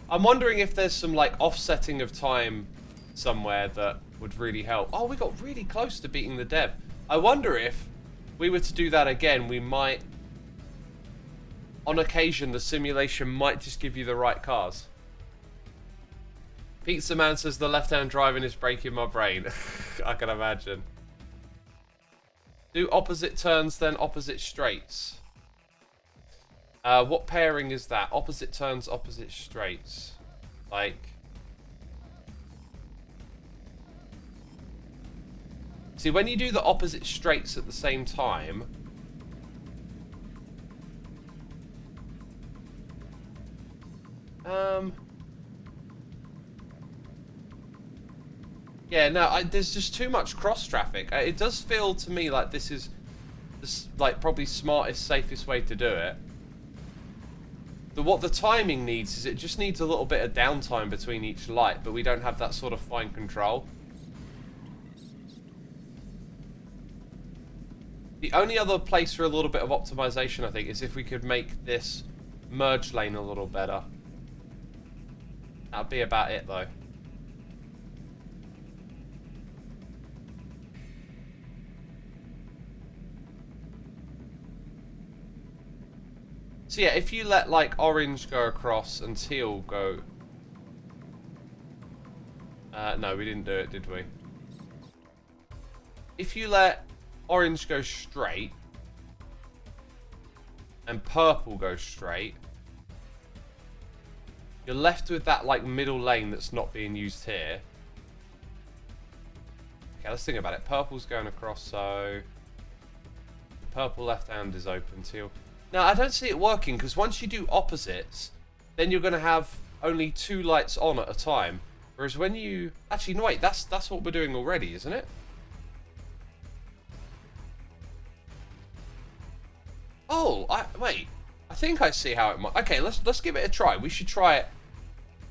I'm wondering if there's some like offsetting of time somewhere that would really help. Oh, we got really close to beating the dev. I wonder if we were to do that again, we might... On occasion, the simulation might just give you the right cars. Pizza Man says the left-hand driving is breaking my brain. I can imagine. Do opposite turns, then opposite straights. What pairing is that? Opposite turns, opposite straights. Like... See, when you do the opposite straights at the same time... Yeah, no, there's just too much cross traffic. It does feel to me like this is, like, probably smartest, safest way to do it. What the timing needs is it just needs a little bit of downtime between each light, but we don't have that sort of fine control. The only other place for a little bit of optimization, I think, is if we could make this merge lane a little better. That'd be about it, though. So yeah, if you let like orange go across and teal go... no, we didn't do it, did we? If you let orange go straight and purple go straight, you're left with that like middle lane that's not being used here. Okay, let's think about it. Purple's going across, so the purple left hand is open. Teal. Now, I don't see it working, because once you do opposites, then you're going to have only 2 lights on at a time. Whereas when you... Actually, no, wait, that's what we're doing already, isn't it? Oh, wait. I think I see how it might... Okay, let's give it a try. We should try it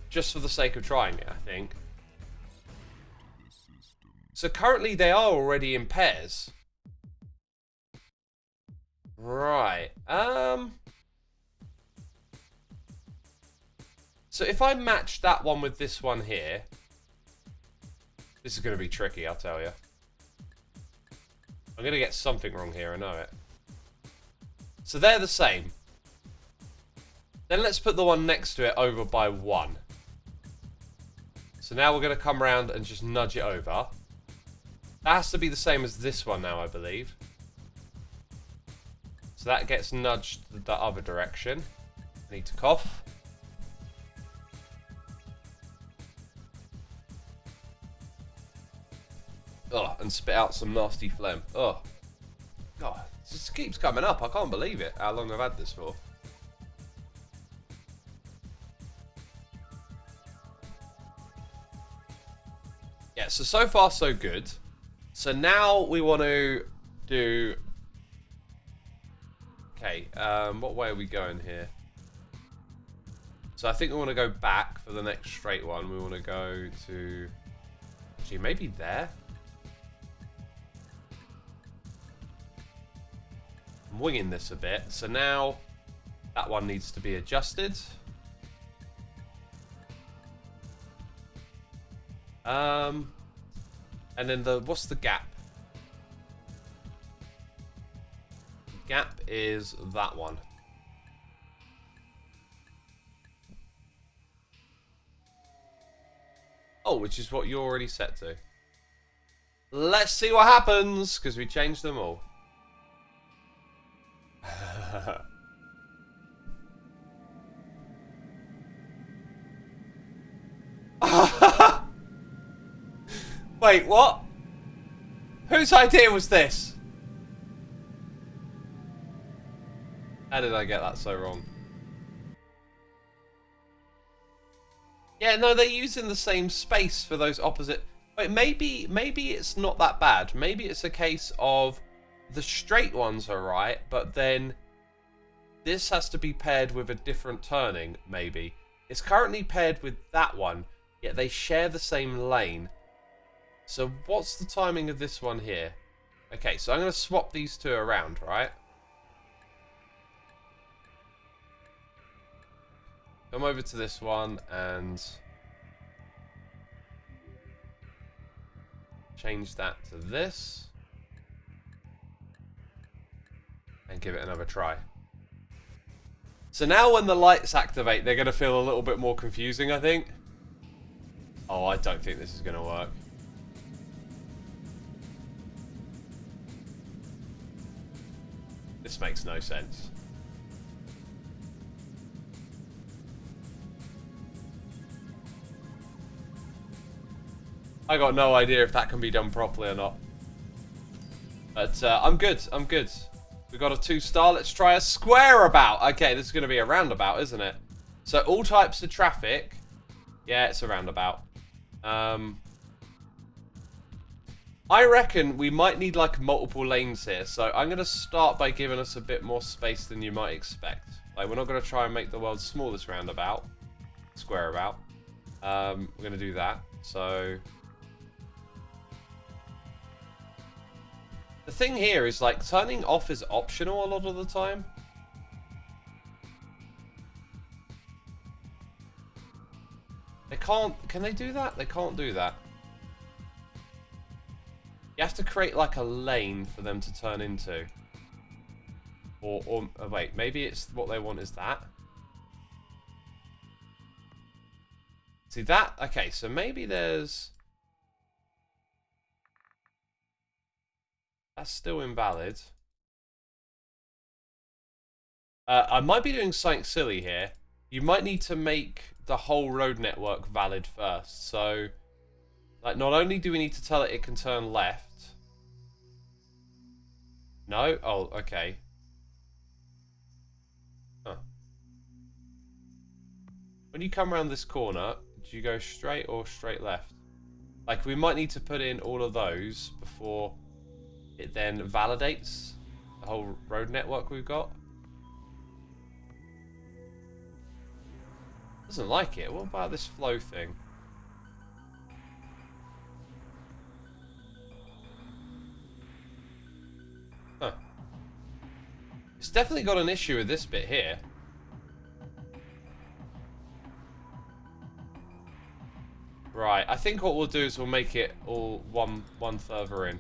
just for the sake of trying it, I think. So currently they are already in pairs. Right. So if I match that one with this one here, This is going to be tricky, I'll tell you. I'm going to get something wrong here, I know it. So they're the same. Then let's put the one next to it over by 1. So now we're going to come around and just nudge it over. That has to be the same as this one now, I believe. So that gets nudged the other direction. I need to cough. Oh, and spit out some nasty phlegm. Oh, God, this just keeps coming up. I can't believe it, how long I've had this for. Yeah, so far so good. So now we want to do... Okay, what way are we going here? So I think we want to go back for the next straight one. We want to go to... Actually, maybe there? I'm winging this a bit. So now that one needs to be adjusted. And then what's the gap? The gap is that one. Oh, which is what you're already set to. Let's see what happens, because we changed them all. Wait, what? Whose idea was this? How did I get that so wrong? Yeah, no, they're using the same space for those opposite... Wait, maybe it's not that bad. Maybe it's a case of the straight ones are right, but then this has to be paired with a different turning, maybe. It's currently paired with that one, yet they share the same lane. So what's the timing of this one here? Okay, so I'm going to swap these two around, right? Come over to this one and change that to this. And give it another try. So now when the lights activate, they're going to feel a little bit more confusing, I think. Oh, I don't think this is going to work. This makes no sense. I got no idea if that can be done properly or not. But I'm good. I'm good. We got a 2-star. Let's try a square about. Okay, this is going to be a roundabout, isn't it? So all types of traffic. Yeah, it's a roundabout. I reckon we might need like multiple lanes here. So I'm going to start by giving us a bit more space than you might expect. Like, we're not going to try and make the world's smallest roundabout. Square about. We're going to do that. So... The thing here is, like, turning off is optional a lot of the time. They can't... Can they do that? They can't do that. You have to create, like, a lane for them to turn into. Or wait, maybe it's what they want is that. See, that... Okay, so maybe there's... That's still invalid. I might be doing something silly here. You might need to make the whole road network valid first. So, like, not only do we need to tell it can turn left. No? Oh, okay. Huh. When you come around this corner, do you go straight or straight left? Like, we might need to put in all of those before it then validates the whole road network we've got. Doesn't like it. What about this flow thing? Huh. It's definitely got an issue with this bit here. Right, I think what we'll do is we'll make it all one further in.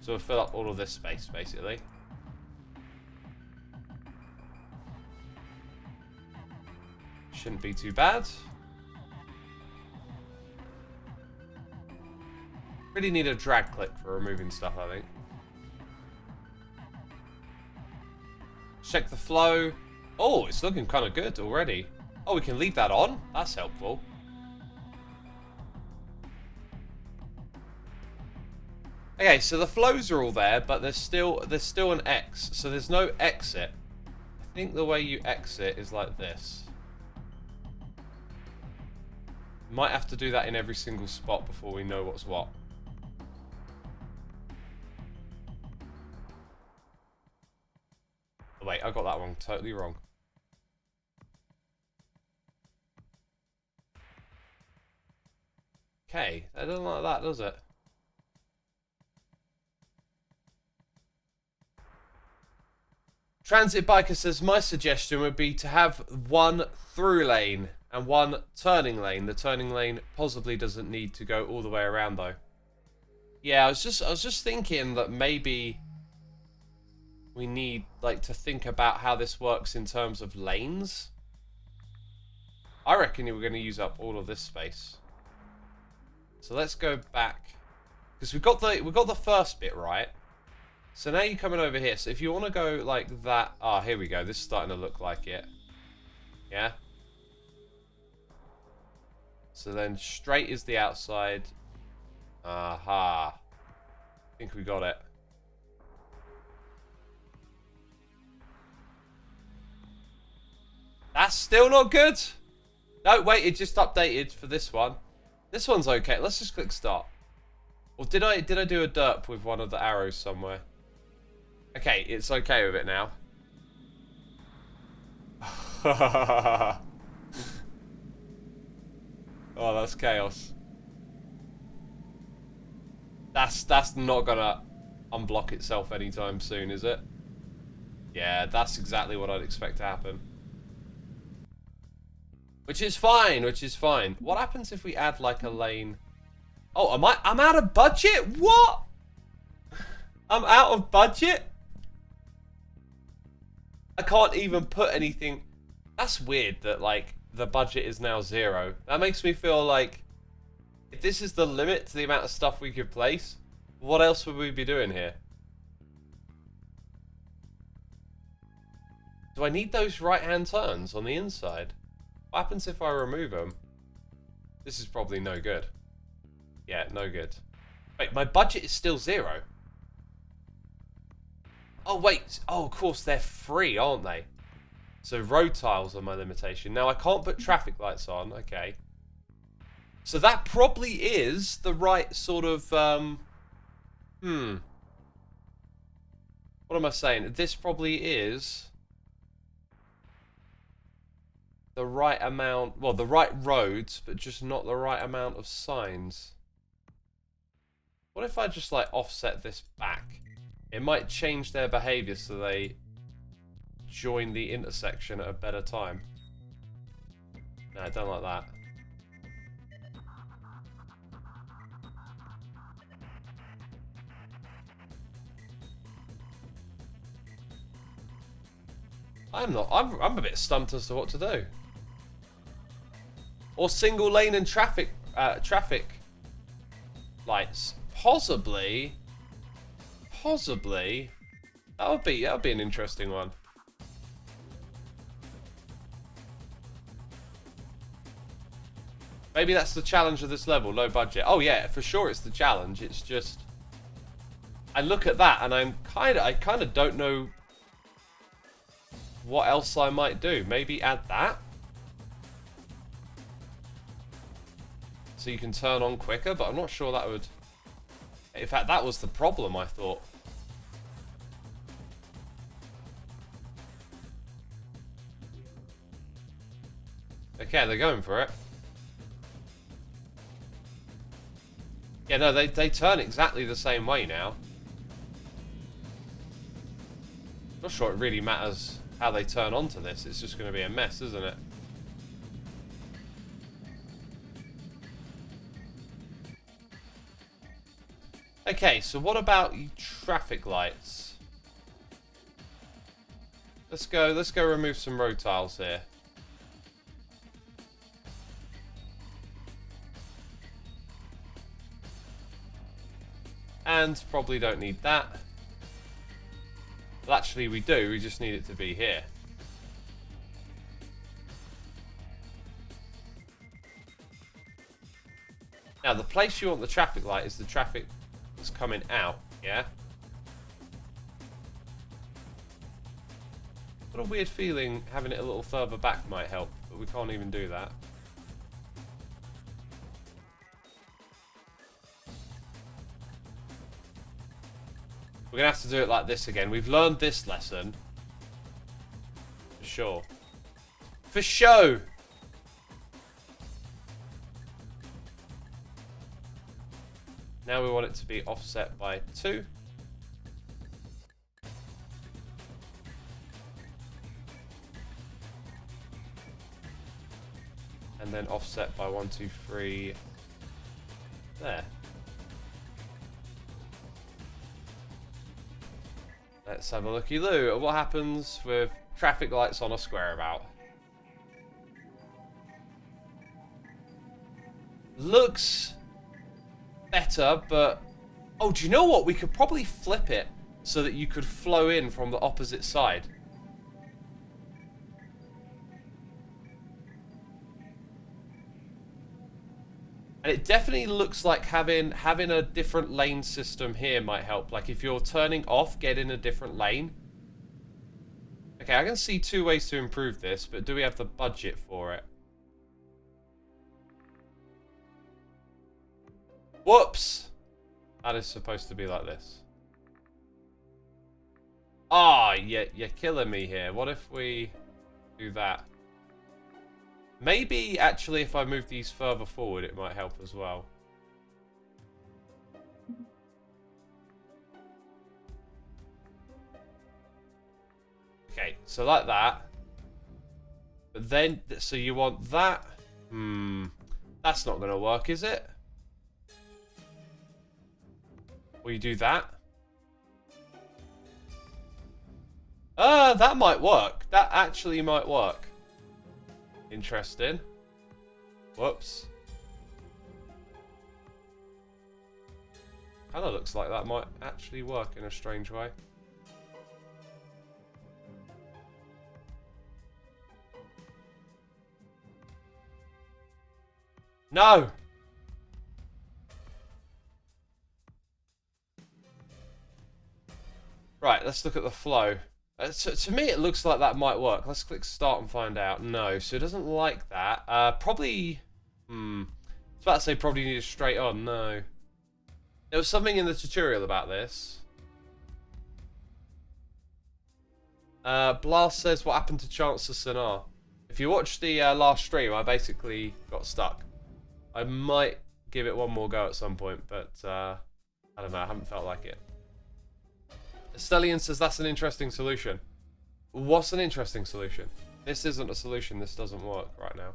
So we'll fill up all of this space, basically. Shouldn't be too bad. Really need a drag click for removing stuff, I think. Check the flow. Oh, it's looking kind of good already. Oh, we can leave that on? That's helpful. Okay, so the flows are all there, but there's still an X. So there's no exit. I think the way you exit is like this. Might have to do that in every single spot before we know what's what. Oh, wait, I got that one totally wrong. Okay, that doesn't like that, does it? Transit Biker says, my suggestion would be to have one through lane and one turning lane. The turning lane possibly doesn't need to go all the way around though. Yeah, I was just thinking that maybe we need like to think about how this works in terms of lanes. I reckon we're going to use up all of this space. So let's go back, because we got the first bit right. So now you're coming over here. So if you want to go like that, here we go. This is starting to look like it. Yeah. So then straight is the outside. Aha. I think we got it. That's still not good. No, wait, it just updated for this one. This one's okay. Let's just click start. Or did I do a derp with one of the arrows somewhere? Okay, it's okay with it now. Oh, that's chaos. That's not gonna unblock itself anytime soon, is it? Yeah, that's exactly what I'd expect to happen. Which is fine, which is fine. What happens if we add like a lane? Oh, I'm out of budget? What? I'm out of budget? I can't even put anything. That's weird that like the budget is now 0. That makes me feel like if this is the limit to the amount of stuff we could place, what else would we be doing here? Do I need those right-hand turns on the inside? What happens if I remove them? This is probably no good. Yeah, no good. Wait, my budget is still 0. Oh, wait. Oh, of course, they're free, aren't they? So road tiles are my limitation. Now, I can't put traffic lights on. Okay. So that probably is the right sort of... What am I saying? This probably is the right amount... Well, the right roads, but just not the right amount of signs. What if I just, like, offset this back? It might change their behavior so they join the intersection at a better time. No, I don't like that. I'm a bit stumped as to what to do. Or single lane and traffic lights. Possibly. That would be an interesting one. Maybe that's the challenge of this level, low budget. Oh yeah, for sure it's the challenge. It's just I look at that and I kind of don't know what else I might do. Maybe add that so you can turn on quicker, but I'm not sure that would. In fact, that was the problem, I thought. Okay, they're going for it. Yeah, no, they turn exactly the same way now. Not sure it really matters how they turn onto this. It's just going to be a mess, isn't it? Okay, so what about traffic lights? Let's go remove some road tiles here. And probably don't need that. Well, actually we do, we just need it to be here. Now the place you want the traffic light is the traffic that's coming out, yeah? What a weird feeling having it a little further back might help, but we can't even do that. We're going to have to do it like this again. We've learned this lesson. For sure. For show! Now we want it to be offset by 2. And then offset by 1, 2, 3. There. Let's have a looky-loo at what happens with traffic lights on a square about. Looks better, but... Oh, do you know what? We could probably flip it so that you could flow in from the opposite side. And it definitely looks like having a different lane system here might help. Like if you're turning off, get in a different lane. Okay, I can see 2 ways to improve this, but do we have the budget for it? Whoops! That is supposed to be like this. Ah, you're killing me here. What if we do that? Maybe, actually, if I move these further forward, it might help as well. Okay, so like that. But then, so you want that? That's not going to work, is it? Or you do that? That might work. That actually might work. Interesting. Whoops. Kinda looks like that might actually work in a strange way. No! Right, let's look at the flow. To me, it looks like that might work. Let's click start and find out. No, so it doesn't like that. Probably... I was about to say probably need it straight on. No. There was something in the tutorial about this. Blast says, what happened to Chancellor Sonar? If you watched the last stream, I basically got stuck. I might give it one more go at some point, but I don't know, I haven't felt like it. Stellian says that's an interesting solution. What's an interesting solution? This isn't a solution, this doesn't work right now.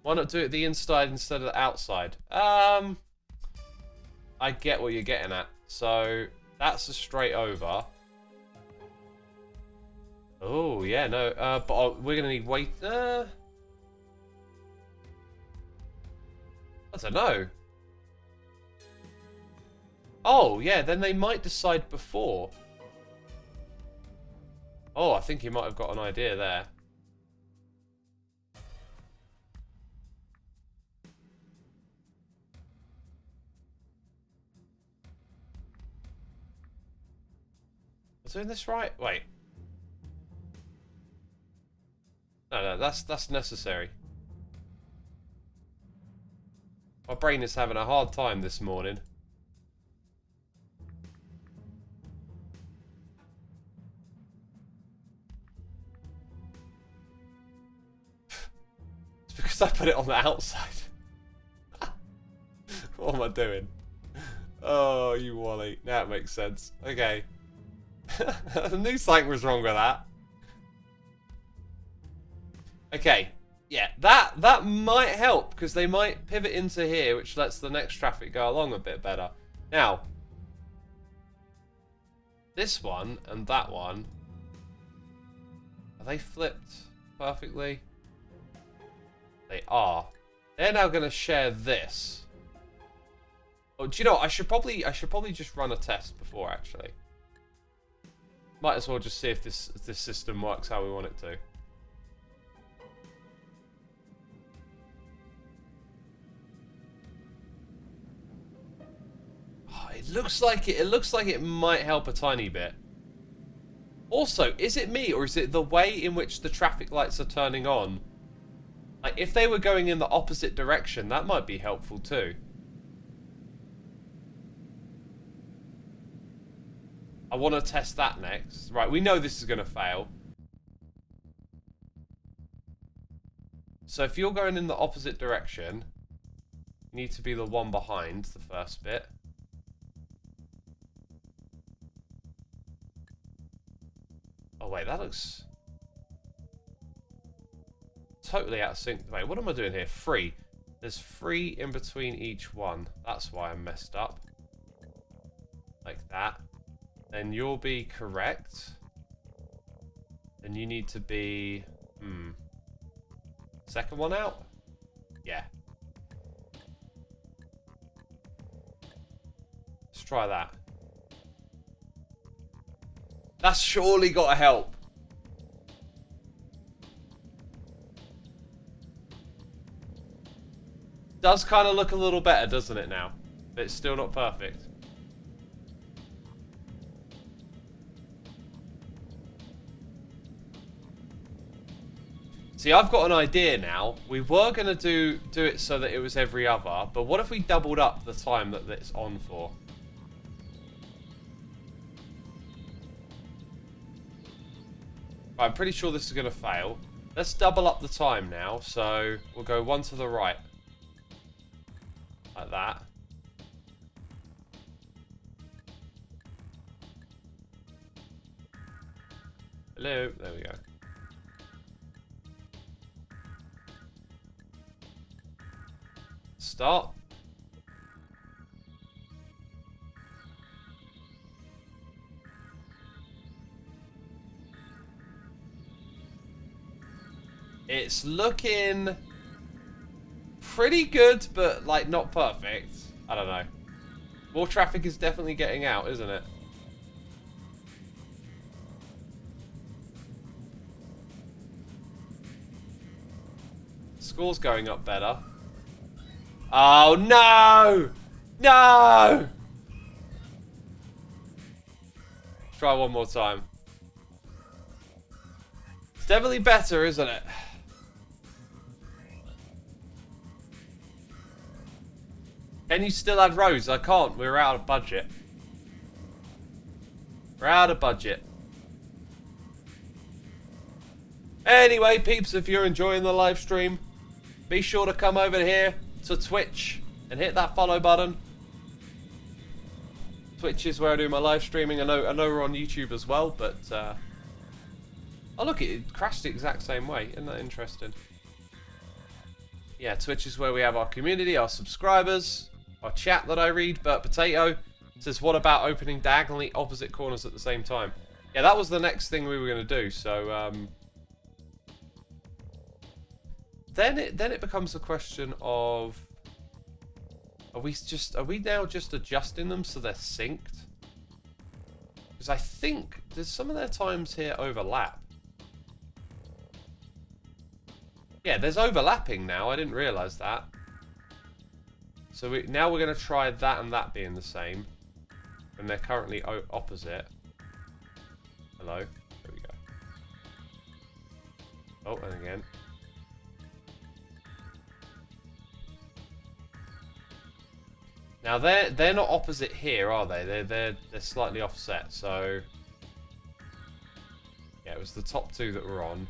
Why not do it the inside instead of the outside? I get what you're getting at. So, that's a straight over. Oh, yeah, no, but we're going to need weight. I don't know. Oh, yeah, then they might decide before. Oh, I think you might have got an idea there. Was I doing this right? Wait. No, that's necessary. My brain is having a hard time this morning. It's because I put it on the outside. What am I doing? Oh, you Wally. Now it makes sense. Okay. I knew something was wrong with that. Okay. Yeah, that might help, because they might pivot into here, which lets the next traffic go along a bit better. Now, this one and that one, are they flipped perfectly? They are. They're now going to share this. Oh, do you know what? I should probably just run a test before, actually. Might as well just see if this system works how we want it to. Oh, it looks like it might help a tiny bit. Also, is it me, or is it the way in which the traffic lights are turning on? Like, if they were going in the opposite direction, that might be helpful too. I want to test that next. Right, we know this is going to fail. So if you're going in the opposite direction, you need to be the one behind the first bit. Oh wait, that looks totally out of sync. Wait, what am I doing here? 3. There's 3 in between each one. That's why I messed up. Like that. Then you'll be correct. And you need to be... Second one out? Yeah. Let's try that. That's surely got to help. Does kind of look a little better, doesn't it now? But it's still not perfect. See, I've got an idea now. We were going to do it so that it was every other, but what if we doubled up the time that it's on for? I'm pretty sure this is going to fail. Let's double up the time now, so we'll go 1 to the right. Like that. Hello, there we go. Start. It's looking pretty good, but like not perfect. I don't know. More traffic is definitely getting out, isn't it? Score's going up better. Oh no! No! Try one more time. It's definitely better, isn't it? Can you still add roads? I can't. We're out of budget. We're out of budget. Anyway, peeps, if you're enjoying the live stream, be sure to come over here to Twitch and hit that follow button. Twitch is where I do my live streaming. I know we're on YouTube as well, but oh look, it crashed the exact same way. Isn't that interesting? Yeah, Twitch is where we have our community, our subscribers, our chat that I read. But Potato says, what about opening diagonally opposite corners at the same time? Yeah, that was the next thing we were going to do. So then it becomes a question of, are we now just adjusting them so they're synced? Because I think there's some of their times here overlap. Yeah, there's overlapping now. I didn't realise that. So now we're going to try that and that being the same. And they're currently opposite. Hello. There we go. Oh, and again. Now they're not opposite here, are they? They're slightly offset. So yeah, it was the top 2 that were on.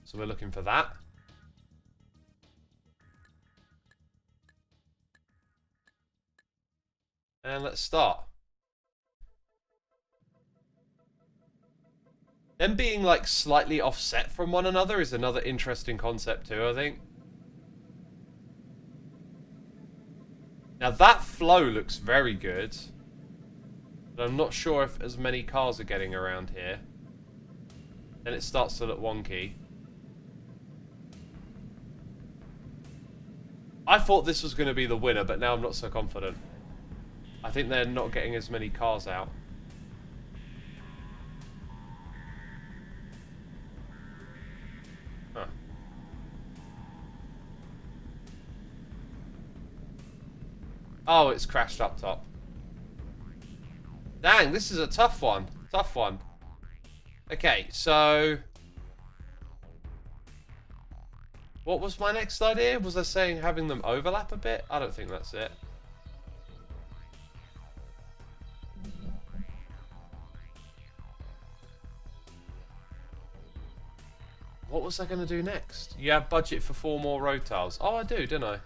So we're looking for that. And let's start. Them being like slightly offset from one another is another interesting concept too, I think. Now that flow looks very good. But I'm not sure if as many cars are getting around here. Then it starts to look wonky. I thought this was going to be the winner, but now I'm not so confident. I think they're not getting as many cars out. Huh. Oh, it's crashed up top. Dang, this is a tough one. Tough one. Okay, so... What was my next idea? Was I saying having them overlap a bit? I don't think that's it. What was I going to do next? You have budget for 4 more road tiles. Oh, I do, didn't I?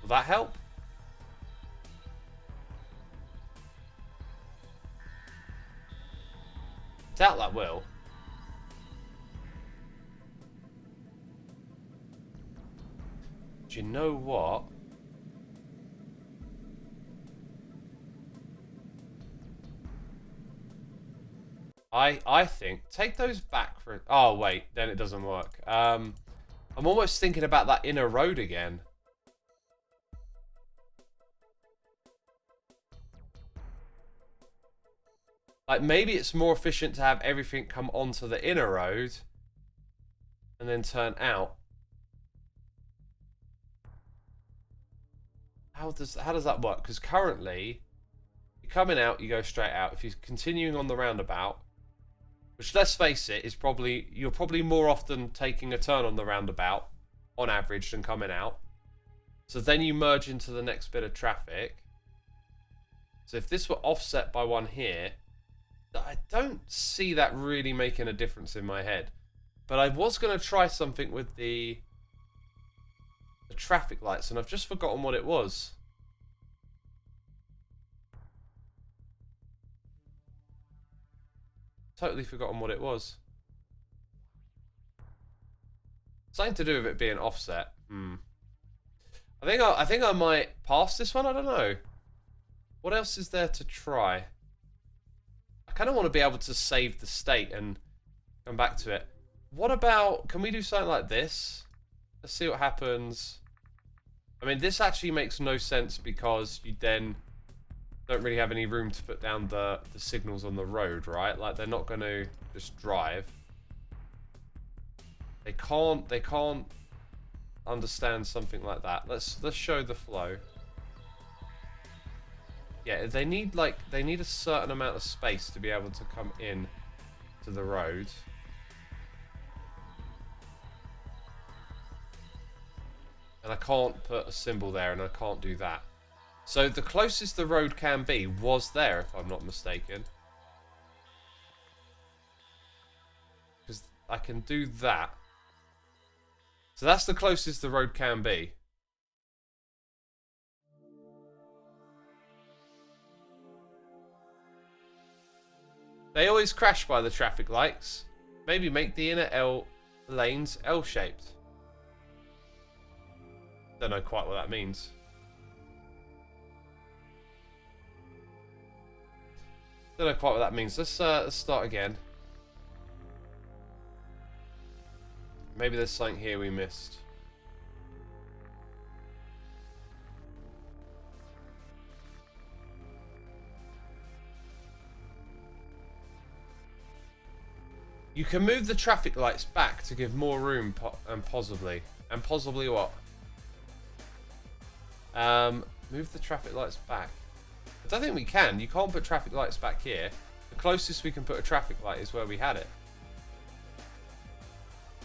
Will that help? Doubt that will. Do you know what? I think take those back for. Oh wait, then it doesn't work. I'm almost thinking about that inner road again. Like maybe it's more efficient to have everything come onto the inner road and then turn out. How does that work? Because currently, you're coming out, you go straight out. If you're continuing on the roundabout, which let's face it, is you're probably more often taking a turn on the roundabout on average than coming out. So then you merge into the next bit of traffic. So if this were offset by one here, I don't see that really making a difference in my head. But I was going to try something with the traffic lights, and I've just forgotten what it was. Totally forgotten what it was. Something to do with it being offset. I think I might pass this one. I don't know. What else is there to try? I kind of want to be able to save the state and come back to it. What about, can we do something like this? Let's see what happens. I mean, this actually makes no sense because you then don't really have any room to put down the signals on the road, right? Like, they're not going to just drive. They can't understand something like that. Let's show the flow. Yeah, they need a certain amount of space to be able to come in to the road. And I can't put a symbol there, and I can't do that. So the closest the road can be was there, if I'm not mistaken. Because I can do that. So that's the closest the road can be. They always crash by the traffic lights. Maybe make the inner L lanes L-shaped. Don't know quite what that means. Don't know quite what that means. Let's start again. Maybe there's something here we missed. You can move the traffic lights back to give more room, and possibly what? Move the traffic lights back. I don't think we can. You can't put traffic lights back here. The closest we can put a traffic light is where we had it.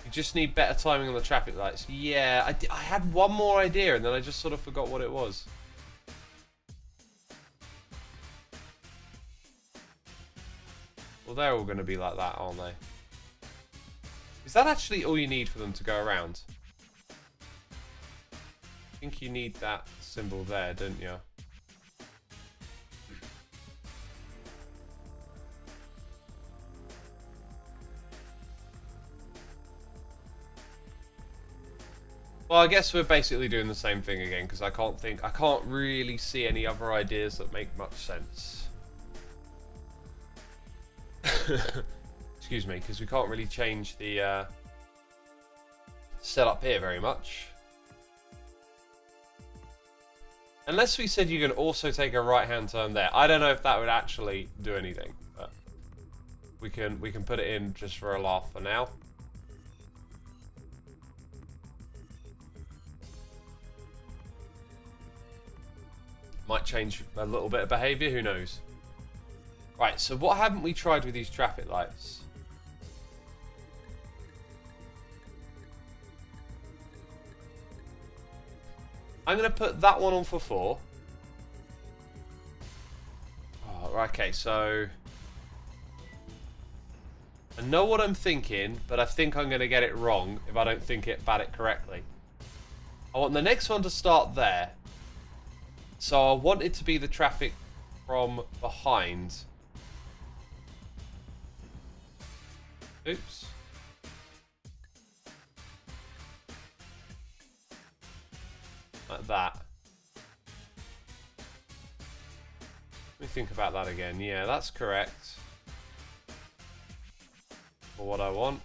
You just need better timing on the traffic lights. Yeah, I had one more idea and then I just sort of forgot what it was. Well, they're all going to be like that, aren't they? Is that actually all you need for them to go around? I think you need that symbol there, don't you? Well, I guess we're basically doing the same thing again, because I can't really see any other ideas that make much sense. Excuse me, because we can't really change the setup here very much. Unless we said you can also take a right-hand turn there. I don't know if that would actually do anything, but we can put it in just for a laugh for now. Might change a little bit of behaviour, who knows? Right, so what haven't we tried with these traffic lights? I'm going to put that one on for 4. Oh, okay, so... I know what I'm thinking, but I think I'm going to get it wrong if I don't think about it correctly. I want the next one to start there. So I want it to be the traffic from behind. Oops. Like that. Let me think about that again. Yeah, that's correct. For what I want.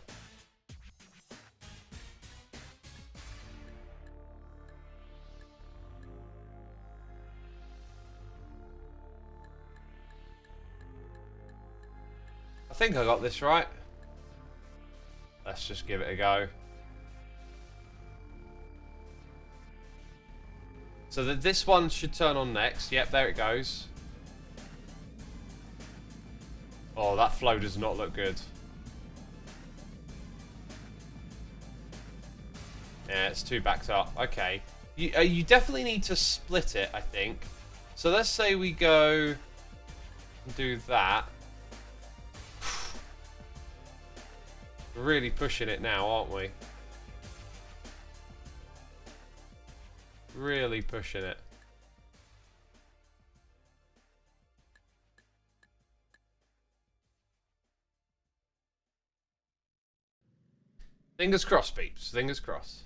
I think I got this right. Let's just give it a go. So that this one should turn on next. Yep, there it goes. Oh, that flow does not look good. Yeah, it's too backed up. Okay. You definitely need to split it, I think. So let's say we go and do that. We're really pushing it now, aren't we? Really pushing it. Fingers crossed, peeps. Fingers crossed.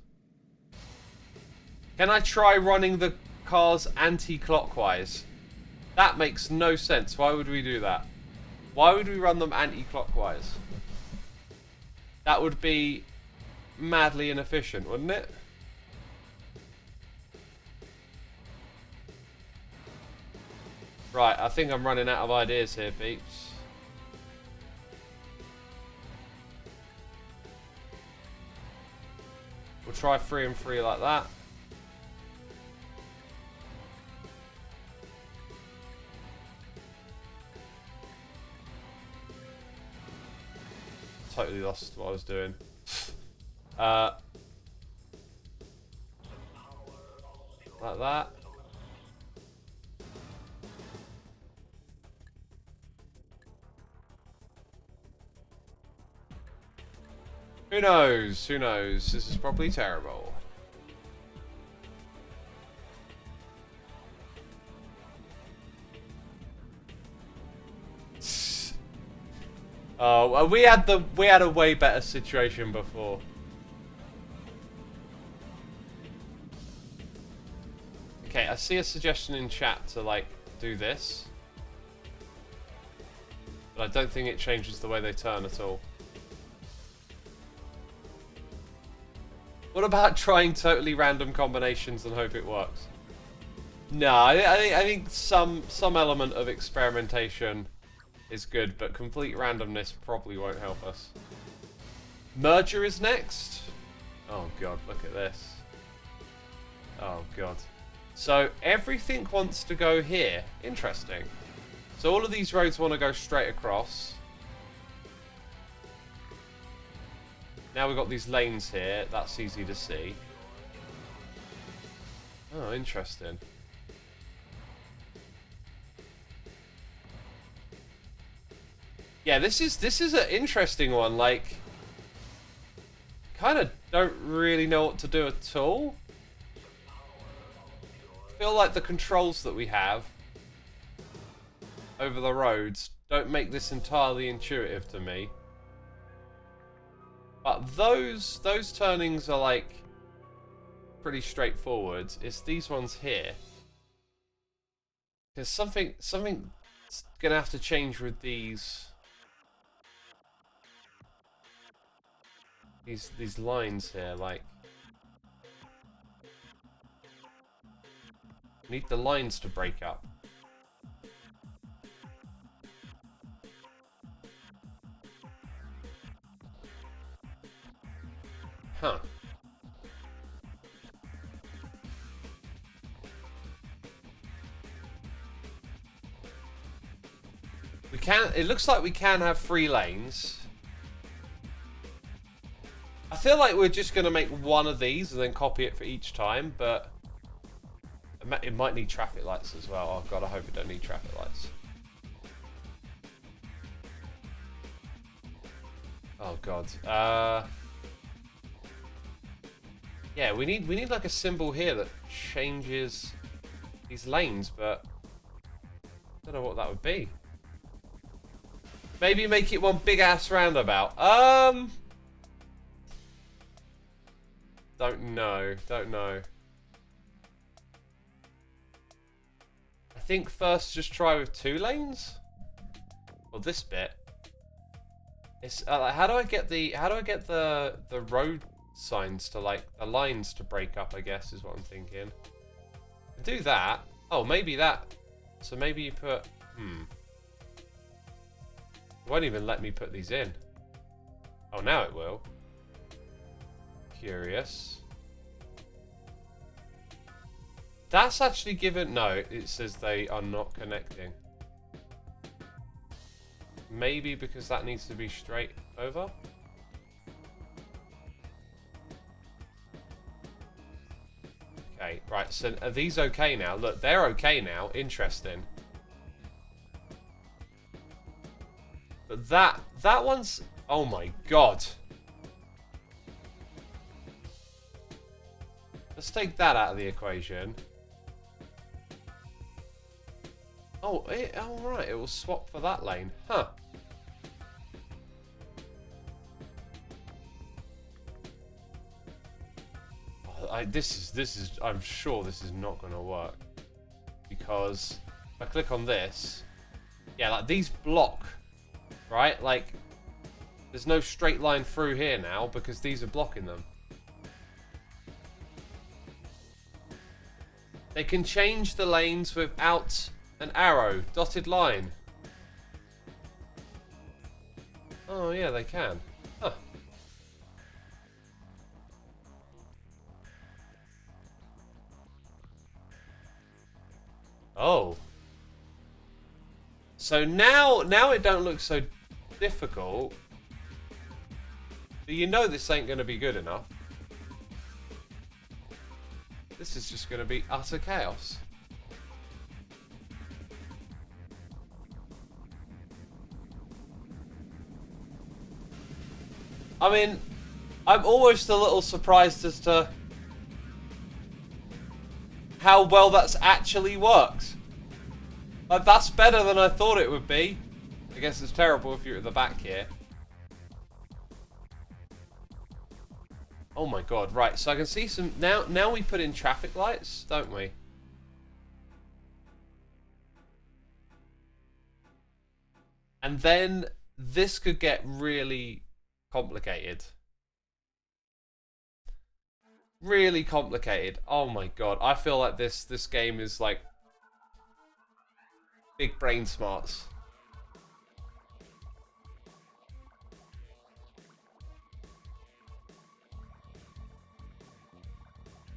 Can I try running the cars anti-clockwise? That makes no sense. Why would we do that? Why would we run them anti-clockwise? That would be madly inefficient, wouldn't it? Right, I think I'm running out of ideas here, peeps. We'll try 3 and 3 like that. Totally lost what I was doing. Like that. Who knows? Who knows? This is probably terrible. Oh, we had a way better situation before. Okay, I see a suggestion in chat to like do this, but I don't think it changes the way they turn at all. What about trying totally random combinations and hope it works? No, I think some element of experimentation is good, but complete randomness probably won't help us. Merger is next. Oh god, look at this. Oh god. So everything wants to go here. Interesting. So all of these roads want to go straight across. Now we've got these lanes here. That's easy to see. Oh, interesting. Yeah, this is an interesting one. Like, kind of don't really know what to do at all. I feel like the controls that we have over the roads don't make this entirely intuitive to me. But those turnings are like pretty straightforward. It's these ones here. Because something's gonna have to change with these lines here. Like, need the lines to break up. Huh. We can. It looks like we can have 3 lanes. I feel like we're just going to make one of these and then copy it for each time, but it might need traffic lights as well. Oh god, I hope it don't need traffic lights. Oh god. Yeah, we need like a symbol here that changes these lanes, but I don't know what that would be. Maybe make it one big ass roundabout. Don't know. I think first just try with 2 lanes. Well, this bit. It's how do I get the road signs to, like, the lines to break up, I guess is what I'm thinking. Do that. Oh, maybe that. So maybe you put it won't even let me put these in. Oh, now it will. Curious. That's actually given... No, it says they are not connecting. Maybe because that needs to be straight over? Okay, right, so are these okay now? Look, they're okay now. Interesting. But that one's... Oh my god. Let's take that out of the equation. Oh, right, it will swap for that lane. Huh. Oh, this is I'm sure this is not going to work. Because if I click on this, yeah, like these block, right? Like, there's no straight line through here now because these are blocking them. They can change the lanes without an arrow, dotted line. Oh yeah, they can. Huh. Oh. So now it don't look so difficult. But you know this ain't going to be good enough. This is just going to be utter chaos. I mean, I'm almost a little surprised as to how well that's actually worked. Like, that's better than I thought it would be. I guess it's terrible if you're at the back here. Oh my god, right, so I can see some... Now we put in traffic lights, don't we? And then this could get really complicated. Really complicated. Oh my god, I feel like this game is like big brain smarts.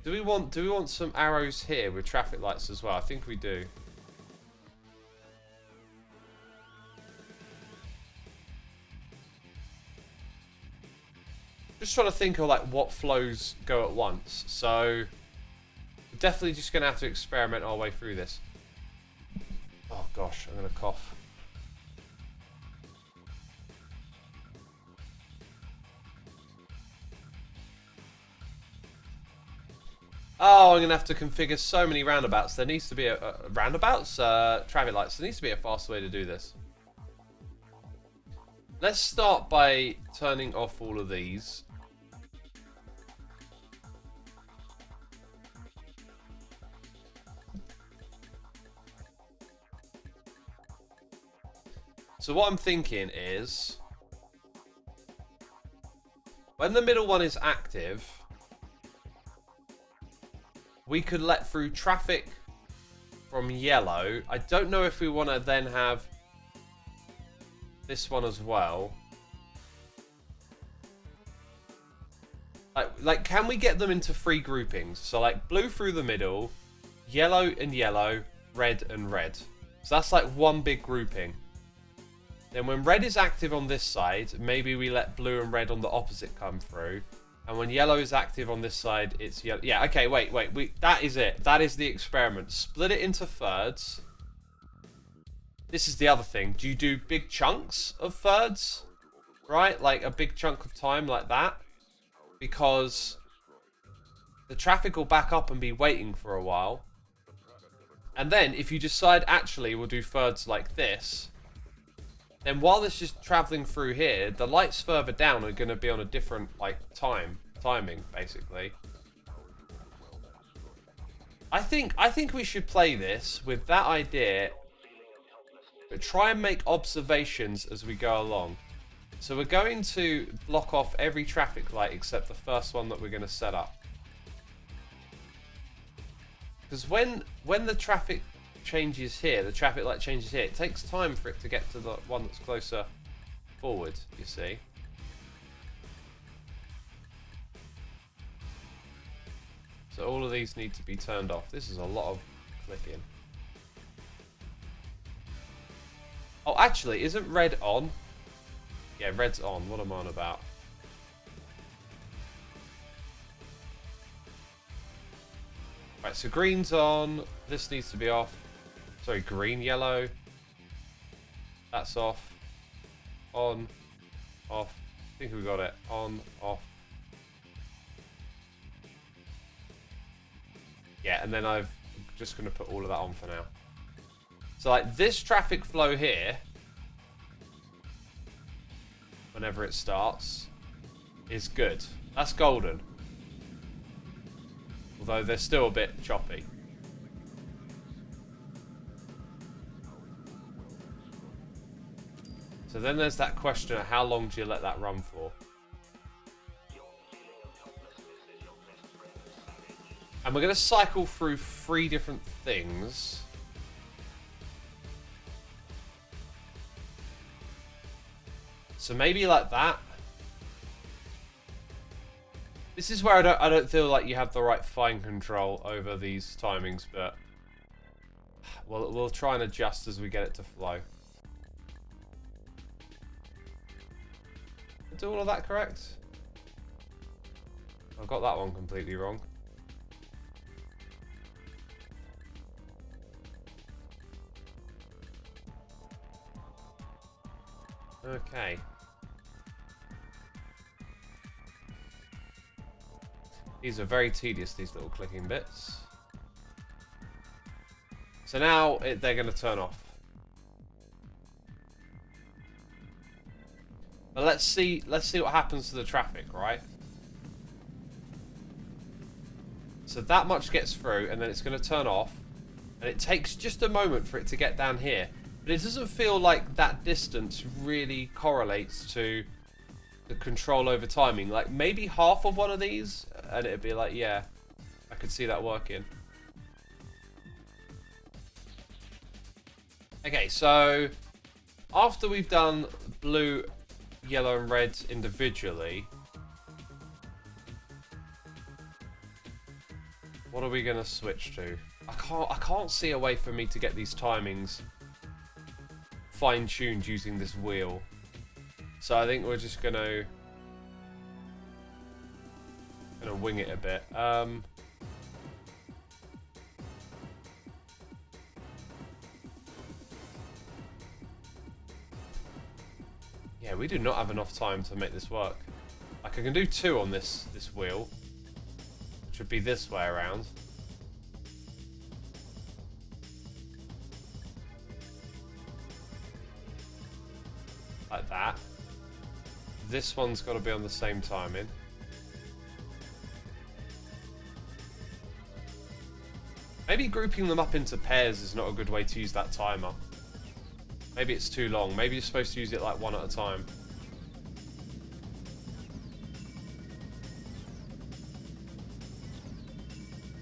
Do we want some arrows here with traffic lights as well? I think we do. Just trying to think of like what flows go at once. So we're definitely just gonna have to experiment our way through this. Oh gosh, I'm gonna cough. Oh, I'm going to have to configure so many roundabouts. There needs to be traffic lights. There needs to be a faster way to do this. Let's start by turning off all of these. So what I'm thinking is, when the middle one is active, we could let through traffic from yellow. I don't know if we want to then have this one as well. Like, can we get them into 3 groupings? So like blue through the middle, yellow and yellow, red and red. So that's like one big grouping. Then when red is active on this side, maybe we let blue and red on the opposite come through. And when yellow is active on this side, it's yellow. Yeah, okay, wait. That is it. That is the experiment. Split it into thirds. This is the other thing. Do you do big chunks of thirds? Right? Like a big chunk of time like that? Because the traffic will back up and be waiting for a while. And then if you decide, actually, we'll do thirds like this, then while this is traveling through here, the lights further down are going to be on a different, like, timing, basically. I think we should play this with that idea, but try and make observations as we go along. So we're going to block off every traffic light except the first one that we're going to set up. Because when the traffic changes here, the traffic light changes here, it takes time for it to get to the one that's closer forward, you see. So all of these need to be turned off. This is a lot of clicking. Oh, actually, isn't red on? Yeah, red's on. What am I on about? Right, so green's on. This needs to be off. Sorry, green, yellow. That's off. On. Off. I think we got it. On, off. Yeah, and then I'm just going to put all of that on for now. So, like, this traffic flow here, whenever it starts, is good. That's golden. Although they're still a bit choppy. So then there's that question of how long do you let that run for? And we're going to cycle through 3 different things. So maybe like that. This is where I don't feel like you have the right fine control over these timings, but we'll try and adjust as we get it to flow. Do all of that correct? I've got that one completely wrong. Okay. These are very tedious, these little clicking bits. So now they're going to turn off. But let's see what happens to the traffic, right? So that much gets through, and then it's going to turn off, and it takes just a moment for it to get down here. But it doesn't feel like that distance really correlates to the control over timing. Like maybe half of one of these, and it'd be like, yeah, I could see that working. Okay, so after we've done blue, yellow, and red individually, what are we gonna switch to? I can't see a way for me to get these timings fine-tuned using this wheel. So I think we're just gonna wing it a bit. Yeah, we do not have enough time to make this work. Like I can do 2 on this wheel, which would be this way around. Like that. This one's got to be on the same timing. Maybe grouping them up into pairs is not a good way to use that timer. Maybe it's too long. Maybe you're supposed to use it like one at a time.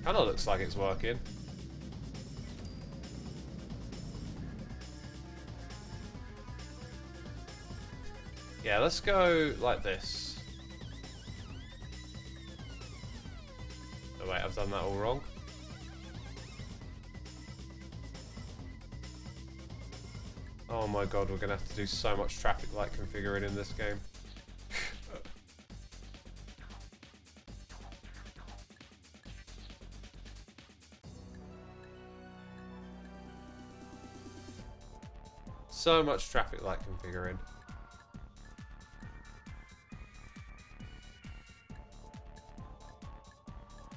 Kinda looks like it's working. Yeah, let's go like this. Oh wait, I've done that all wrong. Oh my god, we're gonna have to do so much traffic light configuring in this game. So much traffic light configuring.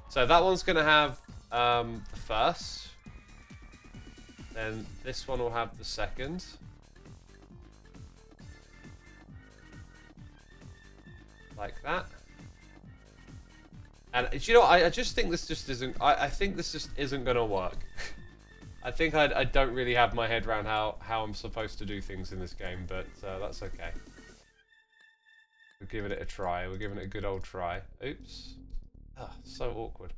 So that one's going to have the first. Then this one will have the second. Like that. And do you know what? I just think this just isn't... I think this just isn't going to work. I think I don't really have my head around how I'm supposed to do things in this game, but that's okay. We're giving it a try. We're giving it a good old try. Oops. Ah, so awkward.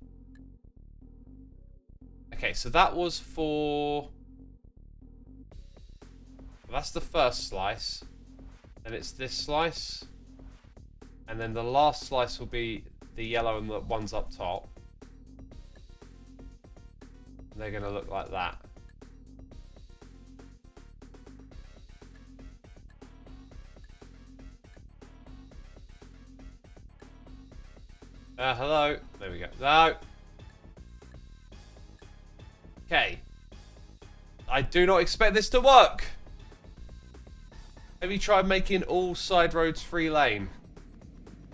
Okay, so that was for... That's the first slice. And it's this slice. And then the last slice will be the yellow and the ones up top. They're going to look like that. Hello. There we go. No. Okay. I do not expect this to work. Have you tried making all side roads 3-lane?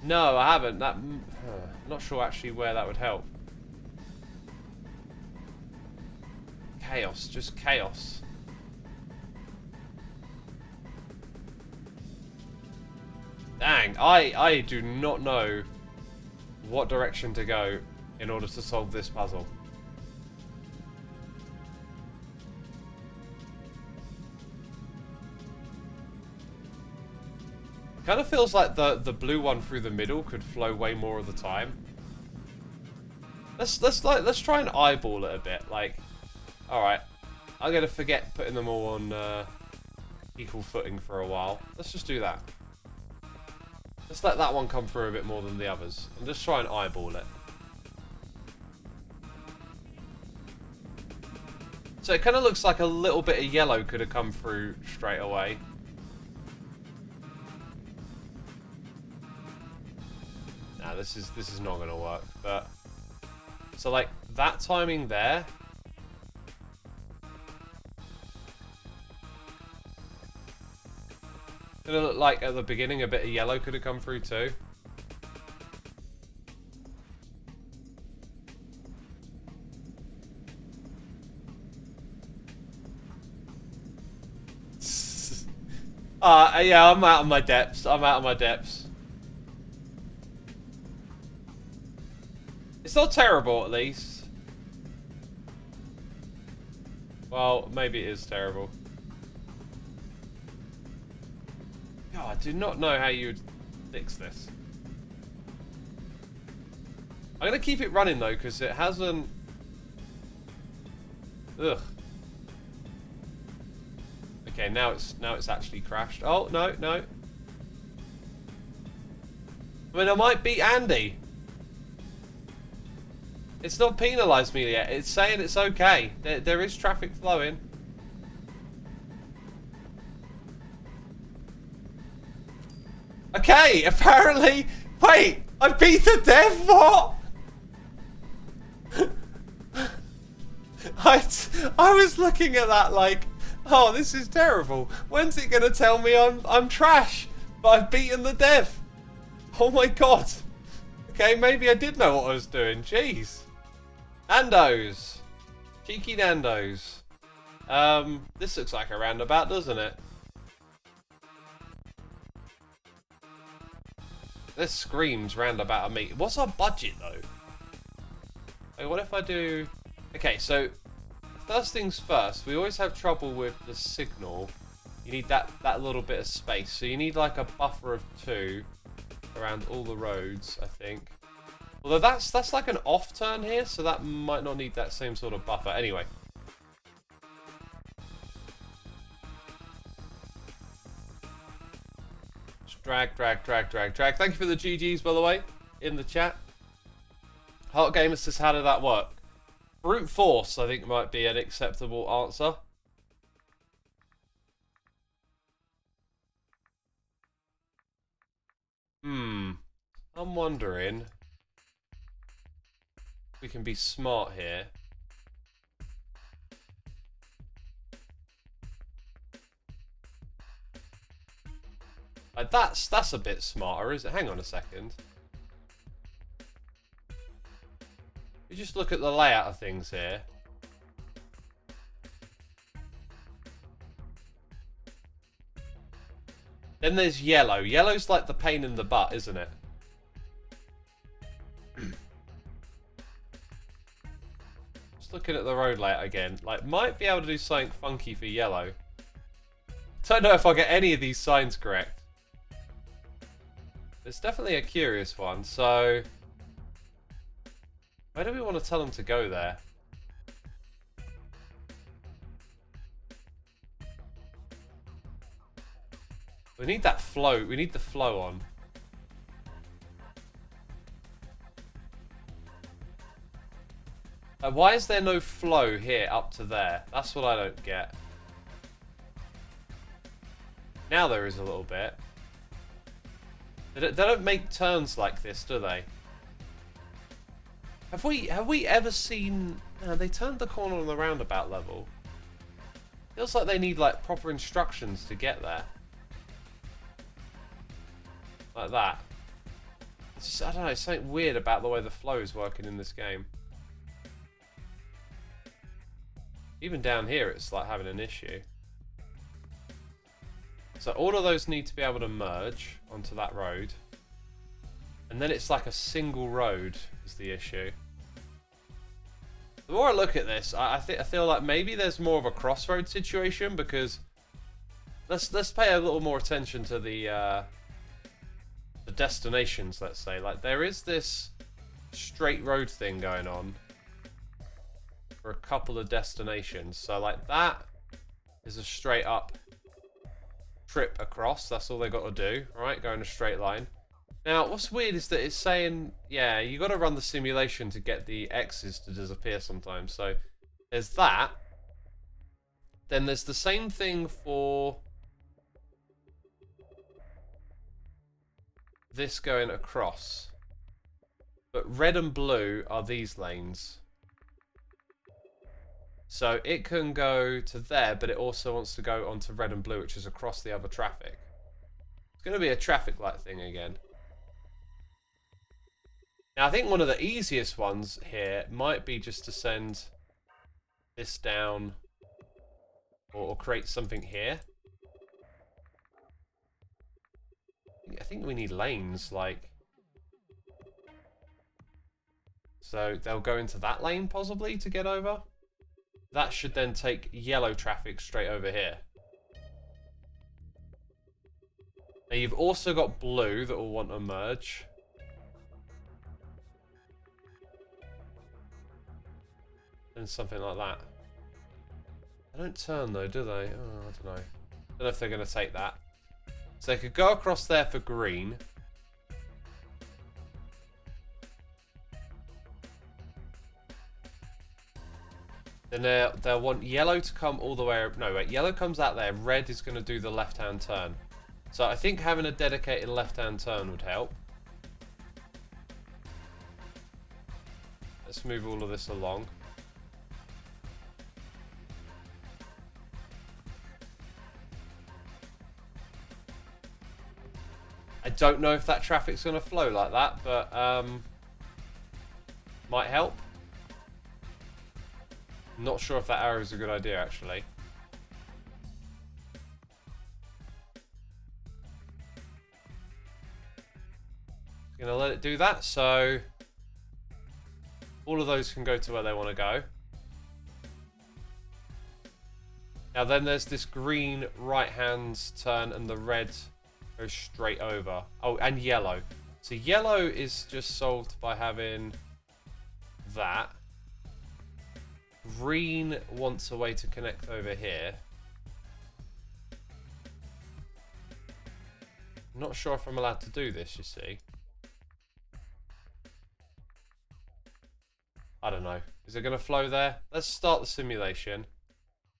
No, I haven't. Not sure actually where that would help. Chaos, just chaos. Dang, I do not know what direction to go in order to solve this puzzle. Kind of feels like the blue one through the middle could flow way more of the time. Let's try and eyeball it a bit. Like, all right, I'm gonna forget putting them all on equal footing for a while. Let's just do that. Let's let that one come through a bit more than the others, and just try and eyeball it. So it kind of looks like a little bit of yellow could have come through straight away. Nah, this is not gonna work. But so like that timing there. Gonna look like at the beginning a bit of yellow could have come through too. Yeah, I'm out of my depths. I'm out of my depths. It's not terrible, at least. Well, maybe it is terrible. God, I do not know how you would fix this. I'm gonna keep it running though, because it hasn't. Ugh. Okay, now it's actually crashed. Oh no, no. I mean, I might beat Andy. It's not penalised me yet. It's saying it's okay. There is traffic flowing. Okay, apparently... Wait! I beat the dev? What? I was looking at that like... Oh, this is terrible. When's it going to tell me I'm trash? But I've beaten the dev. Oh my god. Okay, maybe I did know what I was doing. Jeez. Nando's. Cheeky Nando's. This looks like a roundabout, doesn't it? This screams roundabout at me. What's our budget, though? Like, what if I do... Okay, so... First things first, we always have trouble with the signal. You need that little bit of space. So you need like a buffer of 2 around all the roads, I think. Although that's like an off turn here, so that might not need that same sort of buffer. Anyway. Just drag, drag, drag, drag, drag. Thank you for the GGs, by the way, in the chat. Heart Gamer says, how did that work? Brute force, I think, might be an acceptable answer. I'm wondering if we can be smart here. Like that's a bit smarter, is it? Hang on a second. We just look at the layout of things here. Then there's yellow. Yellow's like the pain in the butt, isn't it? Just looking at the road layout again. Like, might be able to do something funky for yellow. Don't know if I'll get any of these signs correct. It's definitely a curious one, so... where do we want to tell them to go there? We need that flow. We need the flow on. Why is there no flow here up to there? That's what I don't get. Now there is a little bit. They don't make turns like this, do they? Have we ever seen... they turned the corner on the roundabout level. Feels like they need like proper instructions to get there. Like that. It's just, I don't know, something weird about the way the flow is working in this game. Even down here it's like having an issue. So all of those need to be able to merge onto that road. And then it's like a single road is the issue. The more I look at this, I feel like maybe there's more of a crossroad situation, because let's pay a little more attention to the destinations, let's say. Like, there is this straight road thing going on for a couple of destinations. So like that is a straight up trip across. That's all they got to do, right? Go in a straight line. Now, what's weird is that it's saying, yeah, you got to run the simulation to get the X's to disappear sometimes. So there's that. Then there's the same thing for this going across. But red and blue are these lanes. So it can go to there, but it also wants to go onto red and blue, which is across the other traffic. It's going to be a traffic light thing again. Now, I think one of the easiest ones here might be just to send this down or create something here. I think we need lanes, like... so they'll go into that lane, possibly, to get over. That should then take yellow traffic straight over here. Now, you've also got blue that will want to merge. And something like that. They don't turn though, do they? Oh, I don't know. Don't know if they're going to take that. So they could go across there for green. Then they'll want yellow to come all the way... no, wait. Yellow comes out there. Red is going to do the left-hand turn. So I think having a dedicated left-hand turn would help. Let's move all of this along. I don't know if that traffic's going to flow like that, but might help. Not sure if that arrow is a good idea, actually. Going to let it do that, so all of those can go to where they want to go. Now then there's this green right-hand turn and the red goes straight over. Oh, and yellow. So yellow is just solved by having that. Green wants a way to connect over here. I'm not sure if I'm allowed to do this, you see. I don't know. Is it going to flow there? Let's start the simulation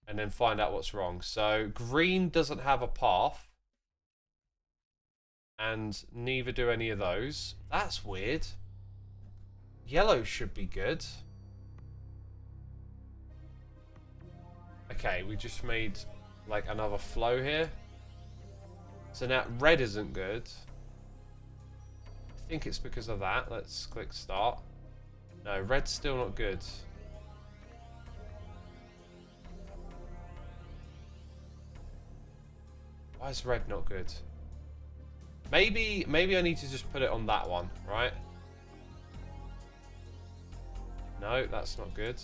and then find out what's wrong. So green doesn't have a path. And neither do any of those. That's weird. Yellow should be good. Okay, we just made like another flow here. So now red isn't good. I think it's because of that. Let's click start. No, red's still not good. Why is red not good? Maybe I need to just put it on that one, right? No, that's not good.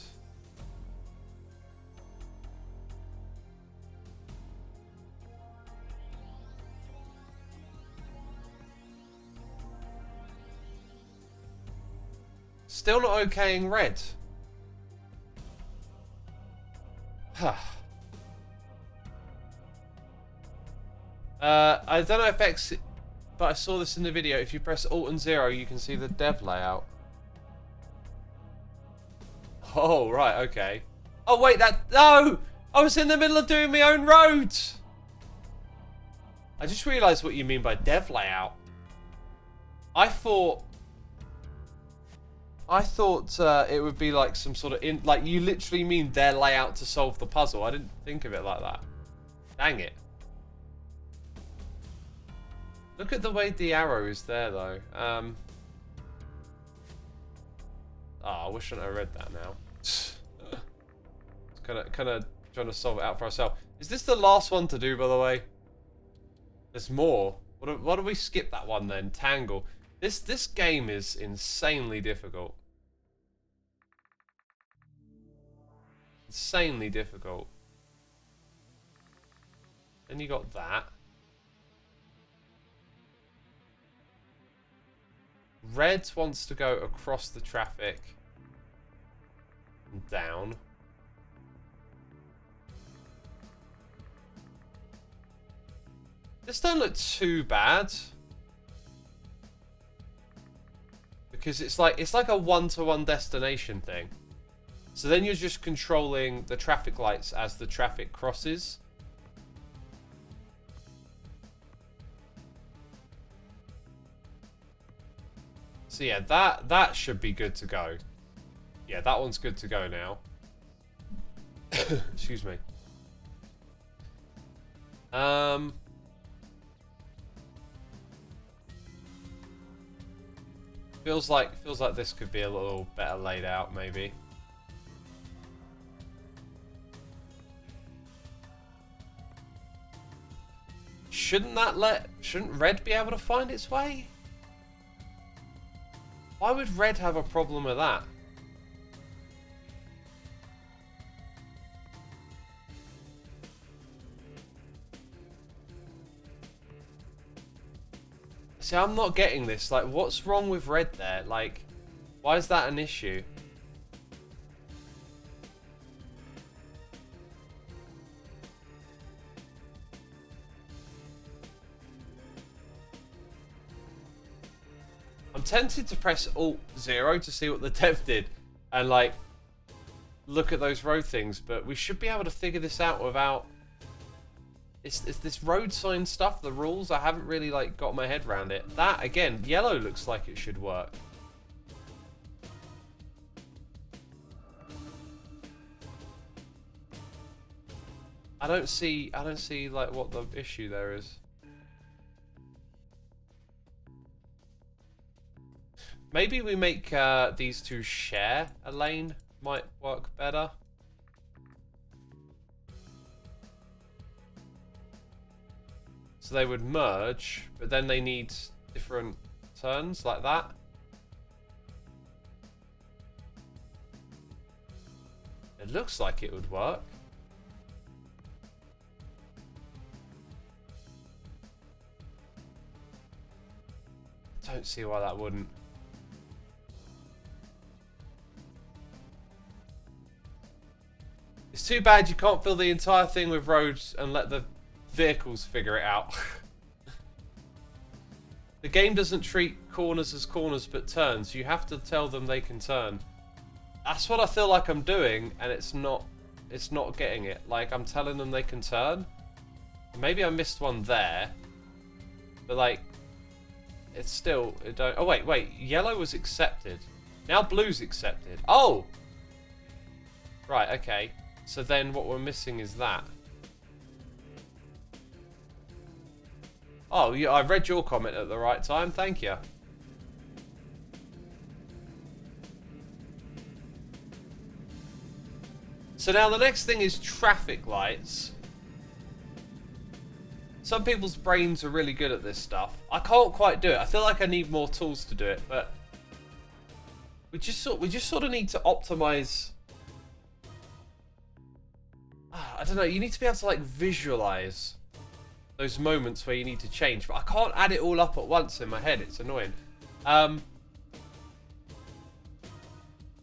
Still not okaying red. I don't know if X... But I saw this in the video. If you press Alt and 0, you can see the dev layout. Oh, right, okay. Oh, wait, no! I was in the middle of doing my own roads! I just realised what you mean by dev layout. I thought it would be like some sort of... like, you literally mean their layout to solve the puzzle. I didn't think of it like that. Dang it. Look at the way the arrow is there, though. Oh, I wish I had read that now. It's kind of trying to solve it out for ourselves. Is this the last one to do, by the way? There's more. What do we skip that one then? Tangle. This game is insanely difficult. Insanely difficult. Then you got that. Red wants to go across the traffic and down. This don't look too bad. Because it's like a one-to-one destination thing. So then you're just controlling the traffic lights as the traffic crosses. So yeah, that should be good to go. Yeah, that one's good to go now. Excuse me. Feels like this could be a little better laid out, maybe. Shouldn't red be able to find its way? Why would red have a problem with that? See, I'm not getting this. Like, what's wrong with red there? Like, why is that an issue? I'm tempted to press Alt 0 to see what the dev did and like look at those road things, but we should be able to figure this out without... It's this road sign stuff, the rules, I haven't really like got my head around it. That, again, yellow looks like it should work. I don't see like what the issue there is. Maybe we make these two share a lane, might work better. So they would merge, but then they need different turns like that. It looks like it would work. don't see why that wouldn't. It's too bad you can't fill the entire thing with roads and let the vehicles figure it out. The game doesn't treat corners as corners but turns. You have to tell them they can turn. That's what I feel like I'm doing, and it's not getting it. Like, I'm telling them they can turn. Maybe I missed one there. But like, it's still, it don't, oh wait, yellow was accepted. Now blue's accepted. Oh! Right, okay. So then what we're missing is that. Oh, yeah, I read your comment at the right time. Thank you. So now the next thing is traffic lights. Some people's brains are really good at this stuff. I can't quite do it. I feel like I need more tools to do it, but we just sort of need to optimize. I don't know. You need to be able to like visualize those moments where you need to change, but I can't add it all up at once in my head. It's annoying.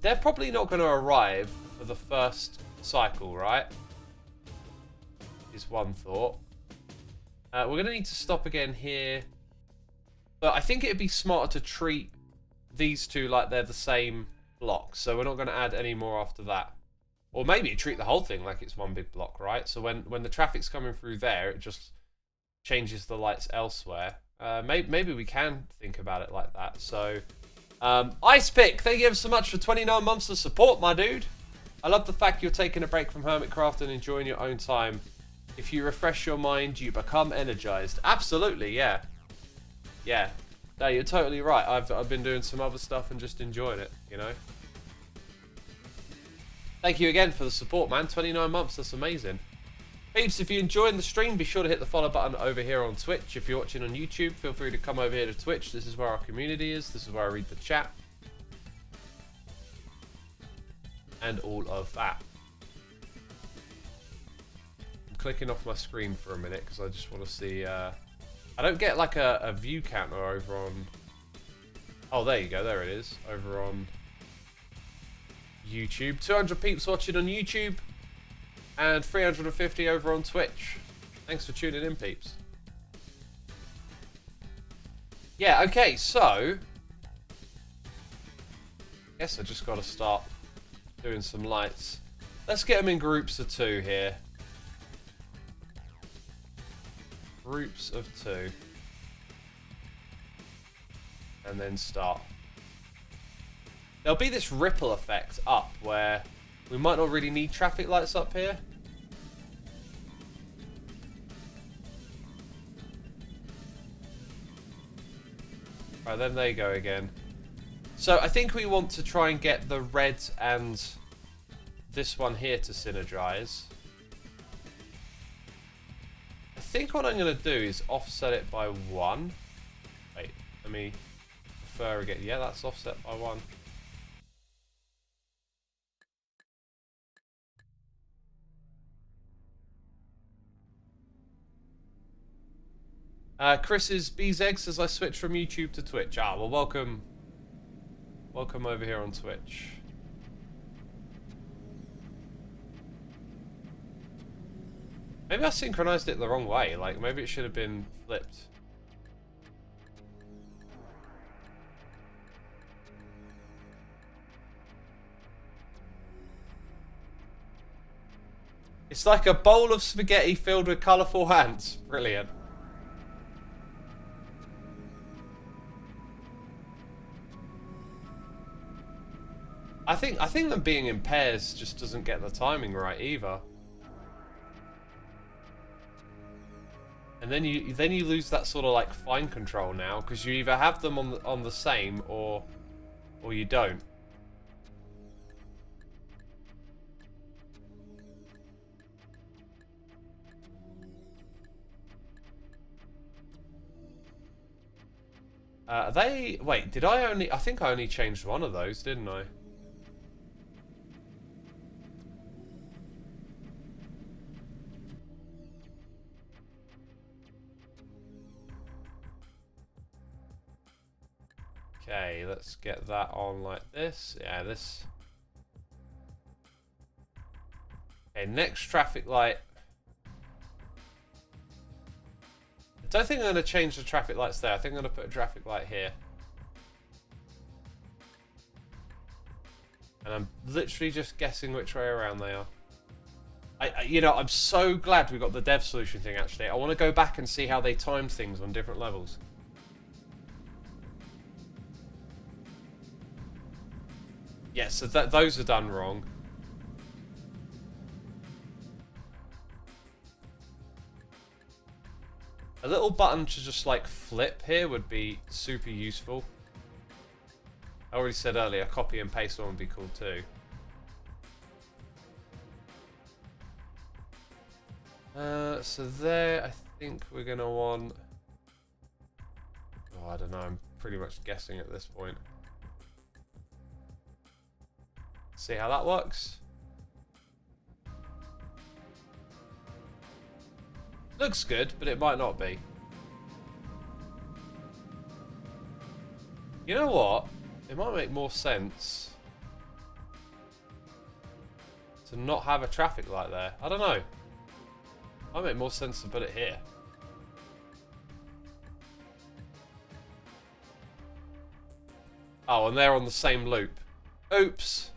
They're probably not going to arrive for the first cycle, right? Is one thought. We're going to need to stop again here, but I think it'd be smarter to treat these two like they're the same block, so we're not going to add any more after that. Or maybe treat the whole thing like it's one big block, right? So when the traffic's coming through there, it just changes the lights elsewhere. Maybe we can think about it like that. So, Icepick, thank you ever so much for 29 months of support, my dude. I love the fact you're taking a break from Hermitcraft and enjoying your own time. If you refresh your mind, you become energized. Absolutely, yeah. Yeah. No, you're totally right. I've been doing some other stuff and just enjoying it, you know? Thank you again for the support, man. 29 months, that's amazing. Peeps, if you're enjoying the stream, be sure to hit the follow button over here on Twitch. If you're watching on YouTube, feel free to come over here to Twitch. This is where our community is. This is where I read the chat. And all of that. I'm clicking off my screen for a minute because I just want to see... I don't get like a view counter over on... Oh, there you go. There it is. Over on YouTube. 200 peeps watching on YouTube. And 350 over on Twitch. Thanks for tuning in, peeps. Yeah, okay, so... Guess I just got to start doing some lights. Let's get them in groups of 2 here. Groups of 2. And then start. There'll be this ripple effect up where we might not really need traffic lights up here. Right, then they go again. So I think we want to try and get the red and this one here to synergize. I think what I'm going to do is offset it by 1. Wait, let me refer again. Yeah, that's offset by 1. Chris's Bees says I switched from YouTube to Twitch. Ah, well, welcome. Welcome over here on Twitch. Maybe I synchronized it the wrong way. Like, maybe it should have been flipped. It's like a bowl of spaghetti filled with colourful ants. Brilliant. I think them being in pairs just doesn't get the timing right either. And then you lose that sort of like fine control now because you either have them on the same or you don't. Wait, did I only... I think I only changed one of those, didn't I? Okay, let's get that on like this. Yeah, this. Okay, next traffic light. I don't think I'm going to change the traffic lights there. I think I'm going to put a traffic light here. And I'm literally just guessing which way around they are. You know, I'm so glad we got the dev solution thing, actually. I want to go back and see how they timed things on different levels. Yeah, so those are done wrong. A little button to just, like, flip here would be super useful. I already said earlier, copy and paste one would be cool, too. So there, I think we're going to want... Oh, I don't know, I'm pretty much guessing at this point. See how that works? Looks good, but it might not be. You know what? It might make more sense to not have a traffic light there. I don't know. Might make more sense to put it here. Oh, and they're on the same loop. Oops.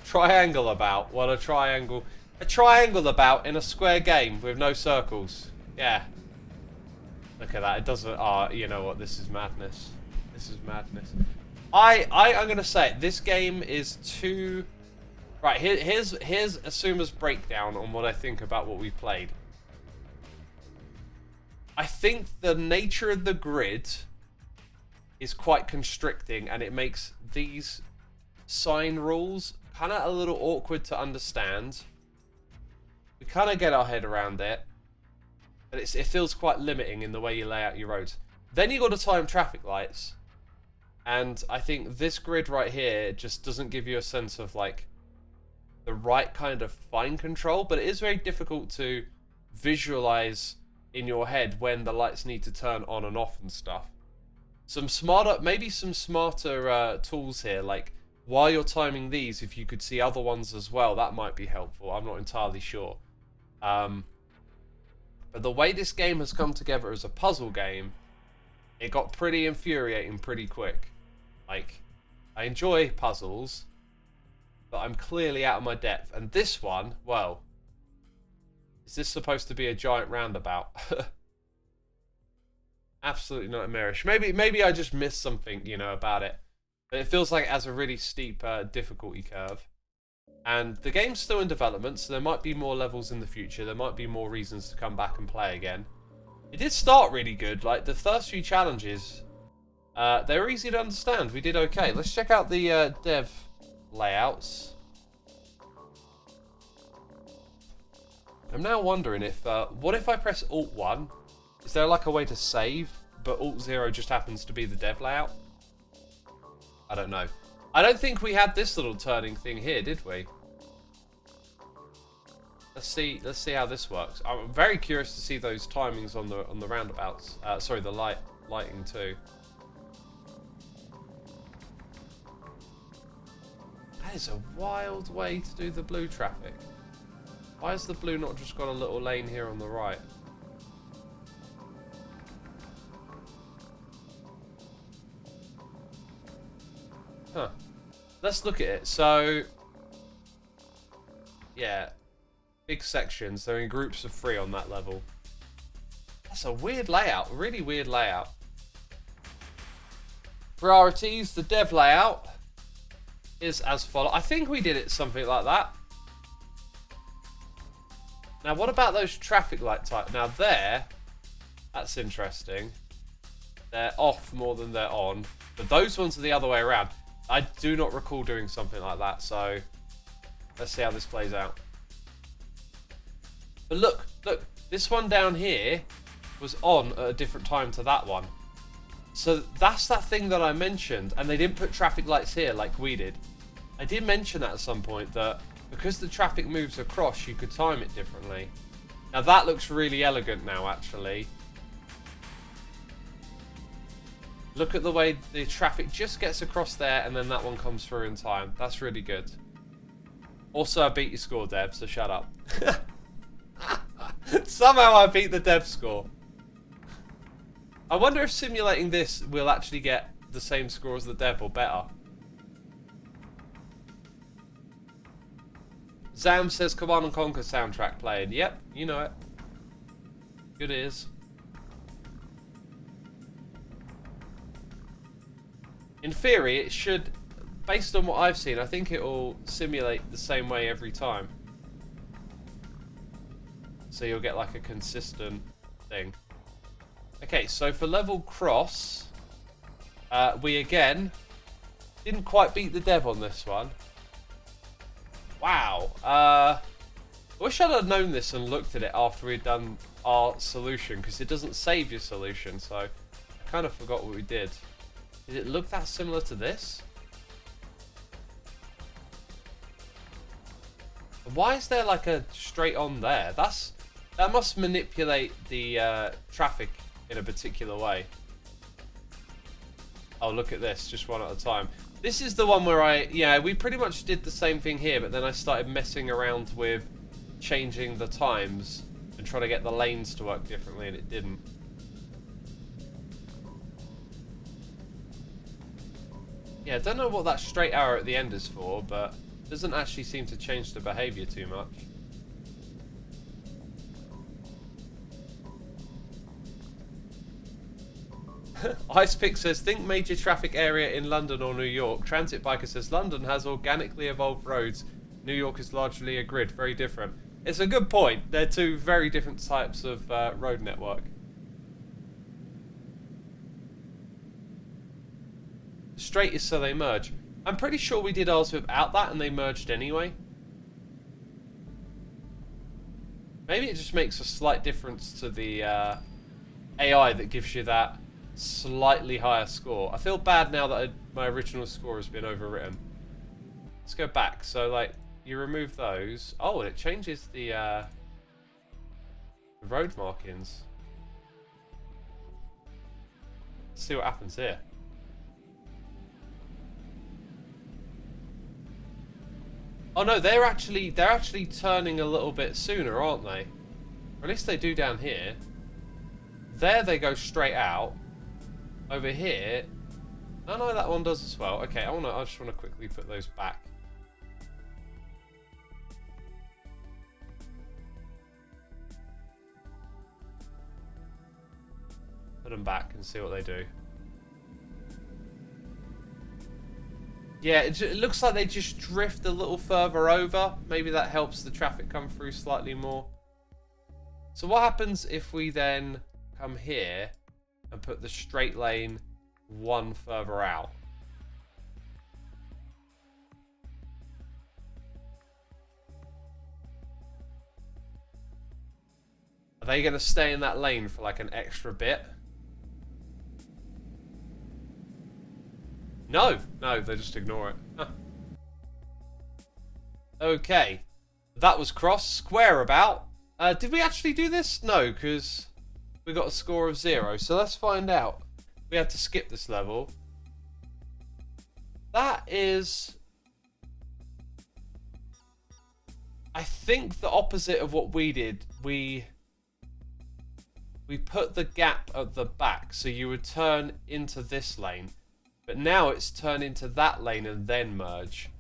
Triangle about. Well, a triangle about in a square game with no circles. Yeah. Look at that. It doesn't. Ah, you know what? This is madness. This is madness. I'm gonna say it. This game is too. Right. Here's Xisuma's breakdown on what I think about what we played. I think the nature of the grid is quite constricting, and it makes these sign rules kind of a little awkward to understand. We kind of get our head around it, but it feels quite limiting in the way you lay out your roads. Then you got to time traffic lights, and I think this grid right here just doesn't give you a sense of like the right kind of fine control, but it is very difficult to visualize in your head when the lights need to turn on and off and stuff. Maybe some smarter tools here, like while you're timing these, if you could see other ones as well, that might be helpful. I'm not entirely sure. But the way this game has come together as a puzzle game, it got pretty infuriating pretty quick. Like, I enjoy puzzles, but I'm clearly out of my depth. And this one, well, is this supposed to be a giant roundabout? Absolutely nightmarish. Maybe I just missed something, you know, about it. But it feels like it has a really steep difficulty curve. And the game's still in development, so there might be more levels in the future. There might be more reasons to come back and play again. It did start really good. Like, the first few challenges, they were easy to understand. We did okay. Let's check out the dev layouts. I'm now wondering if... what if I press Alt-1? Is there like a way to save, but Alt-0 just happens to be the dev layout? I don't know. I don't think we had this little turning thing here, did we? Let's see how this works. I'm very curious to see those timings on the roundabouts. Sorry, the lighting too. That is a wild way to do the blue traffic. Why has the blue not just got a little lane here on the right? Huh. Let's look at it. So, yeah, big sections. They're in groups of 3 on that level. That's a weird layout. Really weird layout. Priorities. The dev layout is as follows. I think we did it something like that. Now, what about those traffic light type? Now, that's interesting. They're off more than they're on. But those ones are the other way around. I do not recall doing something like that, so let's see how this plays out. But look, this one down here was on at a different time to that one. So that's that thing that I mentioned, and they didn't put traffic lights here like we did. I did mention that at some point, that because the traffic moves across, you could time it differently. Now that looks really elegant now, actually. Look at the way the traffic just gets across there and then that one comes through in time. That's really good. Also, I beat your score, Dev, so shut up. Somehow I beat the Dev score. I wonder if simulating this will actually get the same score as the Dev or better. Zam says Command & Conquer soundtrack playing. Yep, you know it. Good ears. In theory, it should, based on what I've seen, I think it will simulate the same way every time. So you'll get like a consistent thing. Okay, so for level cross, we again didn't quite beat the Dev on this one. Wow. I wish I'd have known this and looked at it after we'd done our solution, because it doesn't save your solution, so I kind of forgot what we did. Did it look that similar to this? Why is there like a straight on there? That must manipulate the traffic in a particular way. Oh, look at this, just one at a time. This is the one where yeah, we pretty much did the same thing here, but then I started messing around with changing the times and trying to get the lanes to work differently, and it didn't. Yeah, I don't know what that straight arrow at the end is for, but it doesn't actually seem to change the behaviour too much. Icepick says, think major traffic area in London or New York. Transit Biker says, London has organically evolved roads. New York is largely a grid, very different. It's a good point. They're two very different types of road network. Straight is so they merge. I'm pretty sure we did ours without that and they merged anyway. Maybe it just makes a slight difference to the AI that gives you that slightly higher score. I feel bad now that my original score has been overwritten. Let's go back. So, like, you remove those. Oh, and it changes the road markings. Let's see what happens here. Oh no, they're actually turning a little bit sooner, aren't they? Or at least they do down here. There they go straight out. Over here, oh no, that one does as well. Okay, I just want to quickly put those back. Put them back and see what they do. Yeah, it looks like they just drift a little further over. Maybe that helps the traffic come through slightly more. So what happens if we then come here and put the straight lane one further out? Are they going to stay in that lane for like an extra bit? No, they just ignore it. Huh. Okay, that was cross. Square about. Did we actually do this? No, because we got a score of 0. So let's find out. We had to skip this level. That is, I think, the opposite of what we did. We put the gap at the back, so you would turn into this lane. But now it's turned into that lane and then merge.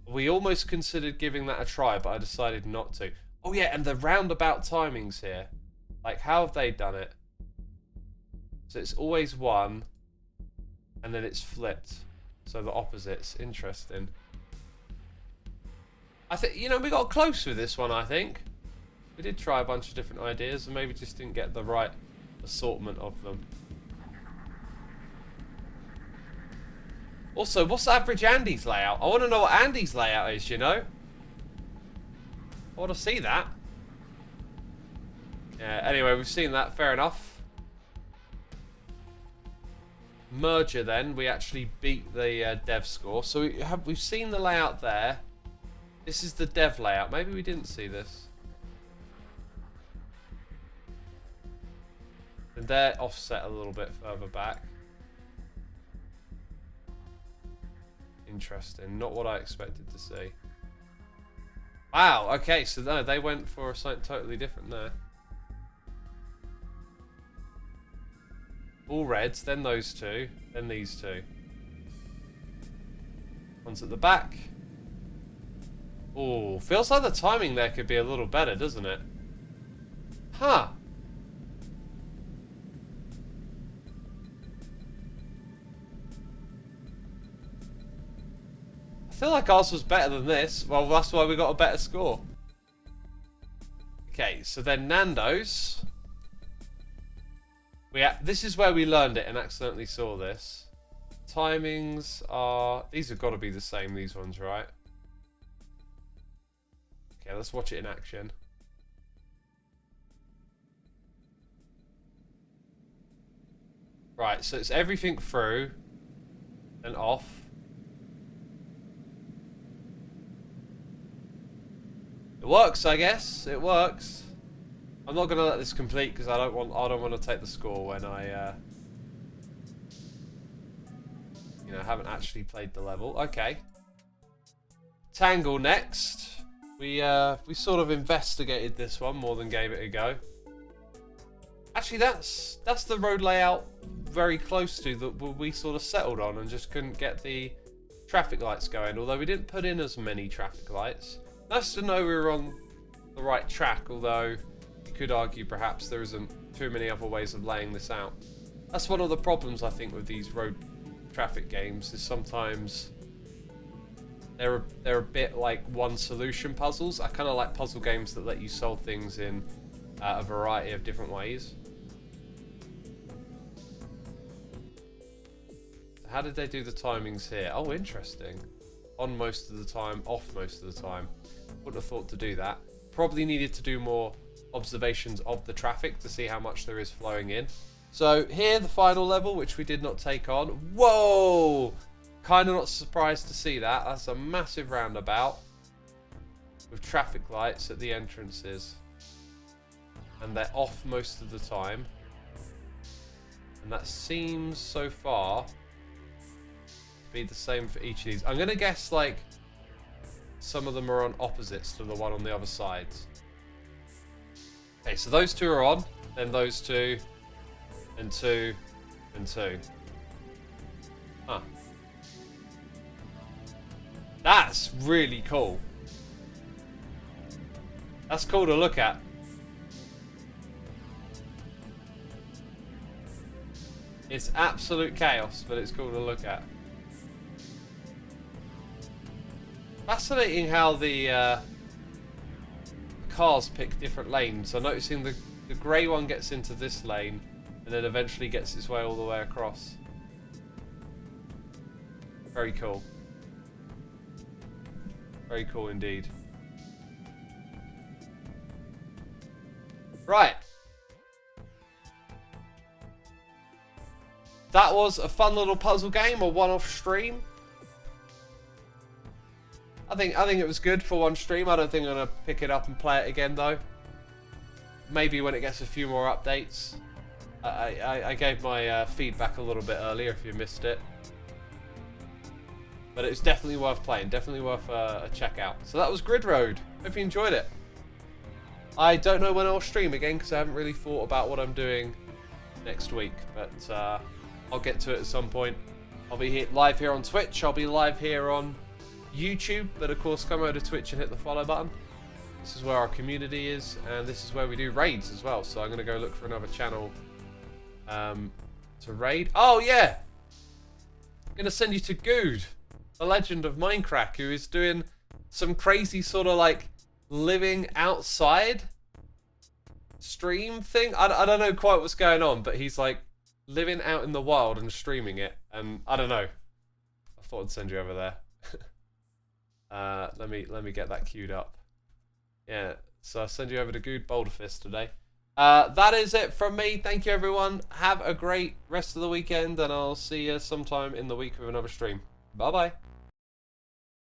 We almost considered giving that a try, but I decided not to. Oh yeah, and the roundabout timings here. Like, how have they done it? So it's always one, and then it's flipped. So the opposite's interesting. I think, you know, we got close with this one, I think. We did try a bunch of different ideas, and maybe just didn't get the right assortment of them. Also, what's average Andy's layout? I want to know what Andy's layout is, you know? I want to see that. Yeah, anyway, we've seen that. Fair enough. Merger, then. We actually beat the dev score. So we've seen the layout there. This is the dev layout. Maybe we didn't see this. And they're offset a little bit further back. Interesting. Not what I expected to see. Wow, okay, so no, they went for something totally different there. All reds, then those two, then these two. One's at the back. Oh, feels like the timing there could be a little better, doesn't it? Huh. I feel like ours was better than this. Well, that's why we got a better score. Okay, so then Nando's. This is where we learned it and accidentally saw this. Timings are... These have got to be the same, these ones, right? Okay, let's watch it in action. Right, so it's everything through and off. It works, I guess. It works. I'm not gonna let this complete because I don't want to take the score when I you know, haven't actually played the level. Okay. Tangle next. We sort of investigated this one more than gave it a go. Actually, that's the road layout very close to that we sort of settled on and just couldn't get the traffic lights going. Although we didn't put in as many traffic lights. Nice to know we were on the right track, although you could argue perhaps there isn't too many other ways of laying this out. That's one of the problems I think with these road traffic games, is sometimes they're a bit like one solution puzzles. I kind of like puzzle games that let you solve things in a variety of different ways. How did they do the timings here? Oh, interesting. On most of the time, off most of the time. Wouldn't have thought to do that. Probably needed to do more observations of the traffic to see how much there is flowing in. So here, the final level, which we did not take on. Whoa! Kind of not surprised to see that. That's a massive roundabout with traffic lights at the entrances. And they're off most of the time. And that seems, so far, to be the same for each of these. I'm going to guess, like, some of them are on opposites to the one on the other sides. Okay, so those two are on, then those two, and two, and two. Huh. That's really cool. That's cool to look at. It's absolute chaos, but it's cool to look at. Fascinating how the cars pick different lanes. So noticing the grey one gets into this lane and then eventually gets its way all the way across. Very cool. Very cool indeed. Right. That was a fun little puzzle game, a one-off stream. I think it was good for one stream. I don't think I'm going to pick it up and play it again though. Maybe when it gets a few more updates. I gave my feedback a little bit earlier if you missed it. But it's definitely worth playing, definitely worth a check out. So that was GridRoad. Hope you enjoyed it. I don't know when I'll stream again because I haven't really thought about what I'm doing next week. But I'll get to it at some point. I'll be live here on Twitch. I'll be live here on YouTube. But of course, come over to Twitch and hit the follow button. This is where our community is. And this is where we do raids as well. So I'm going to go look for another channel to raid. Oh, yeah. I'm going to send you to Good, the legend of Minecraft, who is doing some crazy sort of like living outside stream thing. I don't know quite what's going on, but he's like living out in the wild and streaming it. And I don't know. I thought I'd send you over there. Let me get that queued up. Yeah, so I'll send you over to Good Boulderfist today. That is it from me. Thank you, everyone. Have a great rest of the weekend, and I'll see you sometime in the week with another stream. Bye-bye.